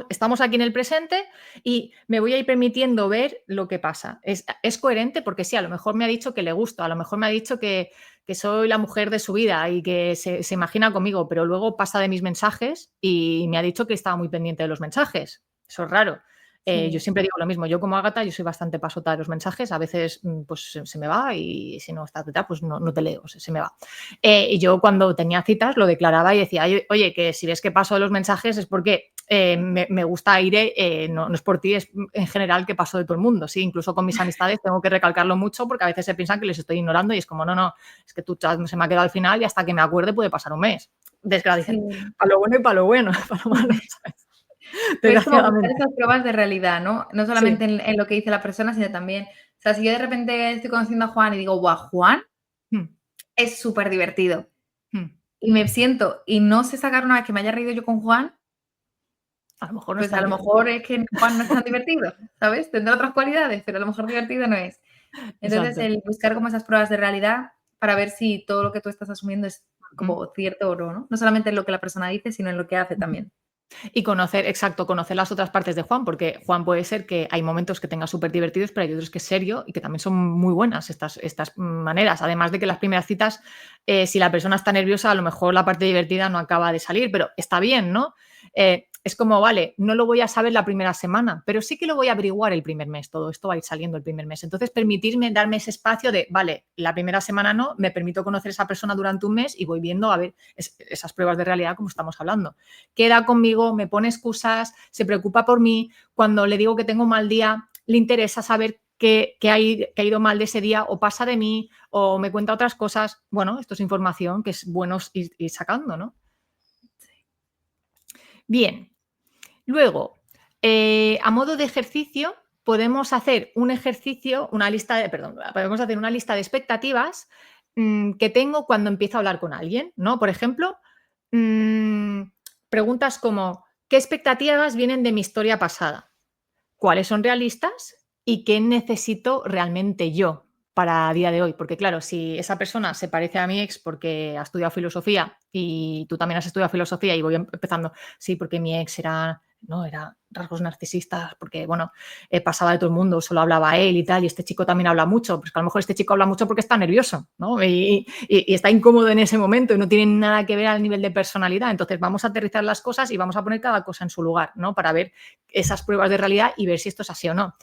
estamos aquí en el presente y me voy a ir permitiendo ver lo que pasa. Es coherente porque sí, a lo mejor me ha dicho que le gusto, a lo mejor me ha dicho que soy la mujer de su vida y que se imagina conmigo, pero luego pasa de mis mensajes y me ha dicho que estaba muy pendiente de los mensajes. Eso es raro. Yo Sí. siempre digo lo mismo, yo como Ágata, yo soy bastante pasota de los mensajes, a veces pues se me va y si no está pues no te leo, se me va. Y yo cuando tenía citas lo declaraba y decía, oye, que si ves que paso de los mensajes es porque me gusta Aire, no es por ti, es en general que paso de todo el mundo, ¿sí? Incluso con mis amistades tengo que recalcarlo mucho porque a veces se piensan que les estoy ignorando y es como, no, es que tu chat se me ha quedado al final y hasta que me acuerde puede pasar un mes. Sí. Para lo bueno y para lo bueno, para lo malo, ¿sabes? Pero es como buscar Desgraciadamente. esas pruebas de realidad, ¿no? No Sí. solamente en lo que dice la persona, sino también, o sea, si yo de repente estoy conociendo a Juan y digo, guau, Juan Mm, es súper divertido, mm. y me siento y no sé sacar una vez que me haya reído yo con Juan, A lo mejor no es Pues a tan lo divertido. mejor es que Juan no es tan divertido, ¿sabes? Tendrá otras cualidades, pero a lo mejor divertido no es. Entonces, Exacto. el buscar como esas pruebas de realidad para ver si todo lo que tú estás asumiendo es Ujú. como cierto o no, ¿no? No solamente en lo que la persona dice, sino en lo que hace Ujú. también. Y conocer, exacto, conocer las otras partes de Juan, porque Juan puede ser que hay momentos que tenga súper divertidos, pero hay otros que es serio y que también son muy buenas estas maneras. Además de que las primeras citas, si la persona está nerviosa, a lo mejor la parte divertida no acaba de salir, pero está bien, ¿no? Es como, vale, no lo voy a saber la primera semana, pero sí que lo voy a averiguar el primer mes. Todo esto va a ir saliendo el primer mes. Entonces, permitirme darme ese espacio de, vale, la primera semana no, me permito conocer a esa persona durante un mes y voy viendo, a ver, esas pruebas de realidad como estamos hablando. Queda conmigo, me pone excusas, se preocupa por mí. Cuando le digo que tengo un mal día, le interesa saber qué ha ido mal de ese día, o pasa de mí, o me cuenta otras cosas. Bueno, esto es información que es bueno ir sacando, ¿no? Bien, luego, a modo de ejercicio, podemos hacer un ejercicio, una lista de, perdón, podemos hacer una lista de expectativas que tengo cuando empiezo a hablar con alguien, ¿no? Por ejemplo, mm, preguntas como, ¿qué expectativas vienen de mi historia pasada? ¿Cuáles son realistas? ¿Y qué necesito realmente yo para día de hoy? Porque claro, si esa persona se parece a mi ex porque ha estudiado filosofía y tú también has estudiado filosofía y voy empezando, sí, porque mi ex era, no, era rasgos narcisistas, porque bueno, pasaba de todo el mundo, solo hablaba a él y tal, y este chico también habla mucho, pues que a lo mejor este chico habla mucho porque está nervioso, ¿no? Y está incómodo en ese momento y no tiene nada que ver al nivel de personalidad. Entonces vamos a aterrizar las cosas y vamos a poner cada cosa en su lugar, ¿no? Para ver esas pruebas de realidad y ver si esto es así o no.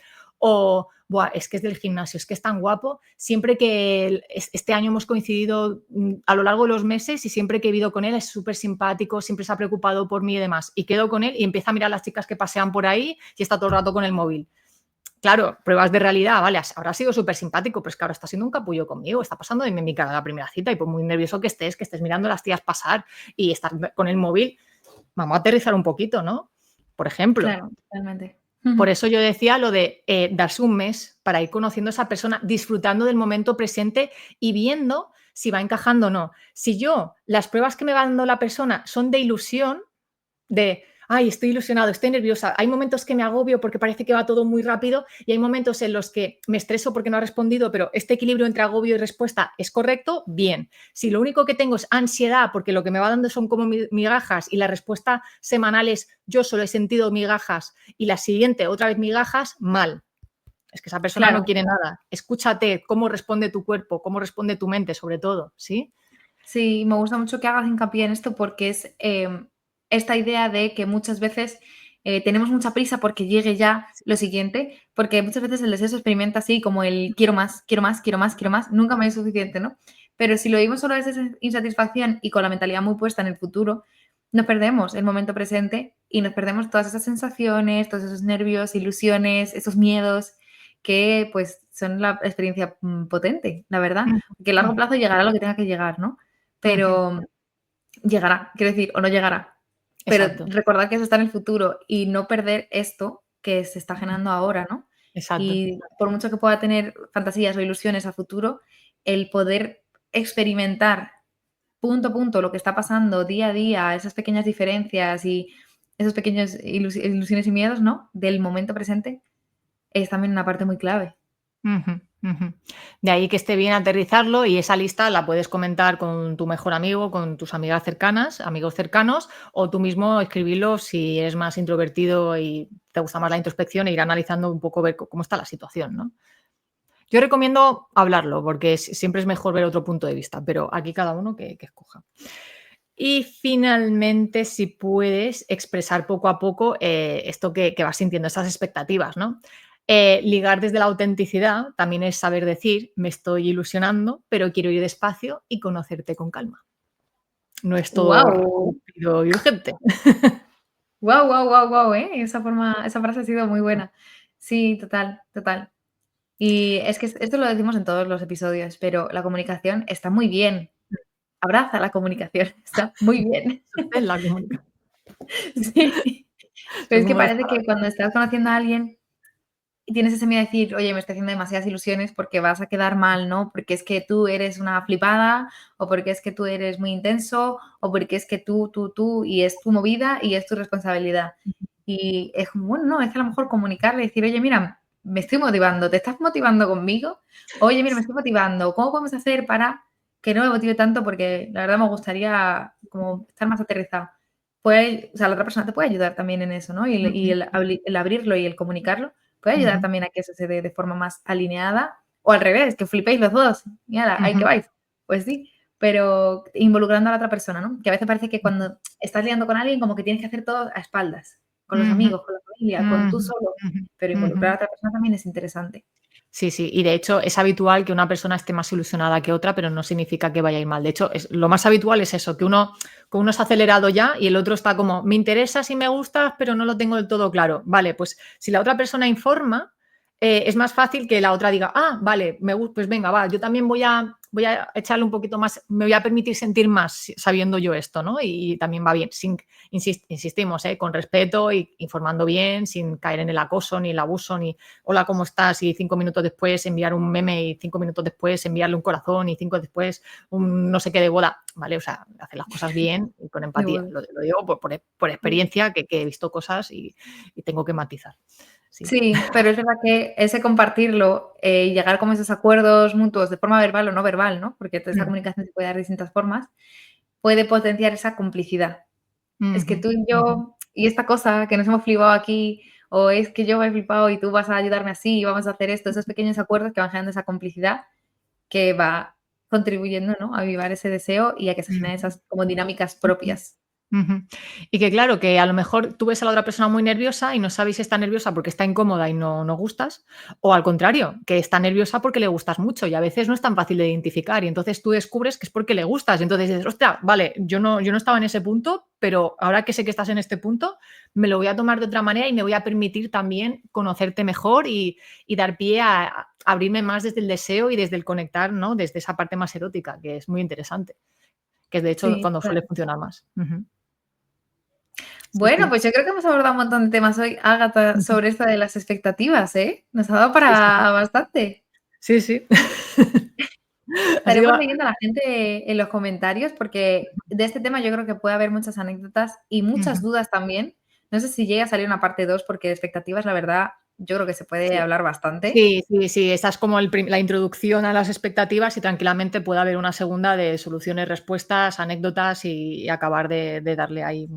O, buah, es que es del gimnasio, es que es tan guapo. Siempre que este año hemos coincidido a lo largo de los meses y siempre que he ido con él es súper simpático, siempre se ha preocupado por mí y demás. Y quedo con él y empieza a mirar a las chicas que pasean por ahí y está todo el rato con el móvil. Claro, pruebas de realidad, vale, habrá sido súper simpático, pero es que ahora está siendo un capullo conmigo, está pasando de mi cara la primera cita y por muy nervioso que estés mirando a las tías pasar y estar con el móvil, vamos a aterrizar un poquito, ¿no? Por ejemplo. Claro, totalmente. Por eso yo decía lo de darse un mes para ir conociendo a esa persona, disfrutando del momento presente y viendo si va encajando o no. Si yo, las pruebas que me va dando la persona son de ilusión, de, ay, estoy ilusionado, estoy nerviosa. Hay momentos que me agobio porque parece que va todo muy rápido y hay momentos en los que me estreso porque no ha respondido, pero este equilibrio entre agobio y respuesta es correcto, bien. Si lo único que tengo es ansiedad porque lo que me va dando son como migajas y la respuesta semanal es yo solo he sentido migajas y la siguiente otra vez migajas, mal. Es que esa persona no Claro. quiere nada. Escúchate cómo responde tu cuerpo, cómo responde tu mente, sobre todo, ¿sí? Sí, me gusta mucho que hagas hincapié en esto porque es esta idea de que muchas veces tenemos mucha prisa porque llegue ya lo siguiente, porque muchas veces el deseo se experimenta así como el quiero más, quiero más, quiero más, quiero más, nunca me es suficiente, ¿no? Pero si lo vimos solo desde esa insatisfacción y con la mentalidad muy puesta en el futuro, nos perdemos el momento presente y nos perdemos todas esas sensaciones, todos esos nervios, ilusiones, esos miedos que pues son la experiencia potente, la verdad, Ujú, que a largo ujú, plazo llegará lo que tenga que llegar, ¿no? ujú. Pero llegará, quiero decir, o no llegará. Pero Exacto, recordar que eso está en el futuro y no perder esto que se está generando ahora, ¿no? exacto. Y por mucho que pueda tener fantasías o ilusiones a futuro, el poder experimentar punto a punto lo que está pasando día a día, esas pequeñas diferencias y esos pequeños ilusiones y miedos, ¿no? Del momento presente, es también una parte muy clave. Ujú, ujú. De ahí que esté bien aterrizarlo y esa lista la puedes comentar con tu mejor amigo, con tus amigas cercanas, amigos cercanos, o tú mismo escribirlo si eres más introvertido y te gusta más la introspección e ir analizando un poco, ver cómo está la situación, ¿no? Yo recomiendo hablarlo porque siempre es mejor ver otro punto de vista, pero aquí cada uno que escoja. Y finalmente, si puedes expresar poco a poco esto que vas sintiendo, esas expectativas, ¿no? Ligar desde la autenticidad también es saber decir, me estoy ilusionando, pero quiero ir despacio y conocerte con calma. No es todo ¡Guau! rápido y urgente. Guau, guau, guau, guau, esa forma esa frase ha sido muy buena. Sí, total, total. Y es que esto lo decimos en todos los episodios, pero la comunicación está muy bien. Abraza la comunicación, está muy bien. Sostén la comunicación. Sí. Pero Son es que como las parece que palabras. cuando estás conociendo a alguien y tienes ese miedo de decir: "Oye, me estoy haciendo demasiadas ilusiones porque vas a quedar mal", ¿no? Porque es que tú eres una flipada, o porque es que tú eres muy intenso, o porque es que tú, y es tu movida y es tu responsabilidad. Y es como, bueno, no, es que a lo mejor comunicarle y decir, oye, mira, me estoy motivando, ¿te estás motivando conmigo? Oye, mira, me estoy motivando, ¿cómo podemos hacer para que no me motive tanto? Porque la verdad me gustaría como estar más aterrizado. Pues, o sea, la otra persona te puede ayudar también en eso, ¿no? Y Ujú, el abrirlo y el comunicarlo puede ayudar ujú, también a que eso se dé de forma más alineada o al revés, que flipéis los dos. Y ala, ahí que ujú, vais. Pues sí, pero involucrando a la otra persona, ¿no? Que a veces parece que cuando estás liando con alguien como que tienes que hacer todo a espaldas, con los ujú, amigos, con la familia, con tú ujú, solo, ujú, pero ujú. involucrar a otra persona también es interesante. Sí, sí, y de hecho es habitual que una persona esté más ilusionada que otra, pero no significa que vaya a ir mal. De hecho, lo más habitual es eso, que uno es acelerado ya y el otro está como, me interesa si me gustas, pero no lo tengo del todo claro. Vale, pues si la otra persona informa, es más fácil que la otra diga, ah, vale, pues venga, va, yo también voy a echarle un poquito más, me voy a permitir sentir más sabiendo yo esto, ¿no? Y también va bien, insistimos, con respeto y informando bien, sin caer en el acoso ni el abuso, ni hola, ¿cómo estás? Y 5 minutos después enviar un meme y 5 minutos después enviarle un corazón y 5 después un no sé qué de boda, ¿vale? O sea, hacer las cosas bien y con Muy empatía. bueno. Lo digo por Sí. experiencia, que he visto cosas y tengo que matizar. Sí. Sí, pero es verdad que ese compartirlo, y llegar como a esos acuerdos mutuos de forma verbal o no verbal, ¿no? Porque toda esa Mm, comunicación se puede dar de distintas formas, puede potenciar esa complicidad. Es que ujú, tú y ujú. yo, y esta cosa que nos hemos flipado aquí, o es que yo me he flipado y tú vas a ayudarme así, y vamos a hacer esto, esos pequeños acuerdos que van generando esa complicidad que va contribuyendo, ¿no? A avivar ese deseo y a que se generen Ujú, esas como dinámicas ujú. propias. Ujú. Y que claro, que a lo mejor tú ves a la otra persona muy nerviosa y no sabes si está nerviosa porque está incómoda y no gustas, o al contrario, que está nerviosa porque le gustas mucho y a veces no es tan fácil de identificar y entonces tú descubres que es porque le gustas y entonces dices, ostras, vale, yo no estaba en ese punto, pero ahora que sé que estás en este punto, me lo voy a tomar de otra manera y me voy a permitir también conocerte mejor y dar pie a abrirme más desde el deseo y desde el conectar, ¿no? Desde esa parte más erótica, que es muy interesante, que es de hecho Sí, cuando suele claro. funcionar más. Ujú. Sí, Bueno, sí. pues yo creo que hemos abordado un montón de temas hoy, Ágata, Ujú. sobre esto de las expectativas, ¿eh? Nos ha dado Sí, sí. para bastante. Sí, sí. Ha sido Estaremos leyendo a la gente en los comentarios porque de este tema yo creo que puede haber muchas anécdotas y muchas ujú. dudas también. No sé si llega a salir una parte 2 porque de expectativas, la verdad, yo creo que se puede Sí. hablar bastante. Sí, sí, sí, esa es como la introducción a las expectativas y tranquilamente puede haber una segunda de soluciones, respuestas, anécdotas y acabar de darle ahí,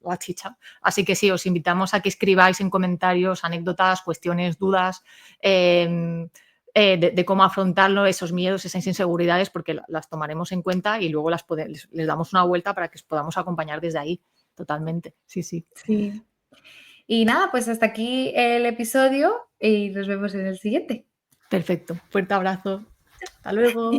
la chicha. Así que sí, os invitamos a que escribáis en comentarios anécdotas, cuestiones, dudas, em, de cómo afrontarlo, esos miedos, esas inseguridades, porque las tomaremos en cuenta y luego les damos una vuelta para que os podamos acompañar desde ahí. Totalmente. Sí, sí. Sí. Y nada, pues hasta aquí el episodio y nos vemos en el siguiente. Perfecto. Fuerte abrazo. Hasta luego.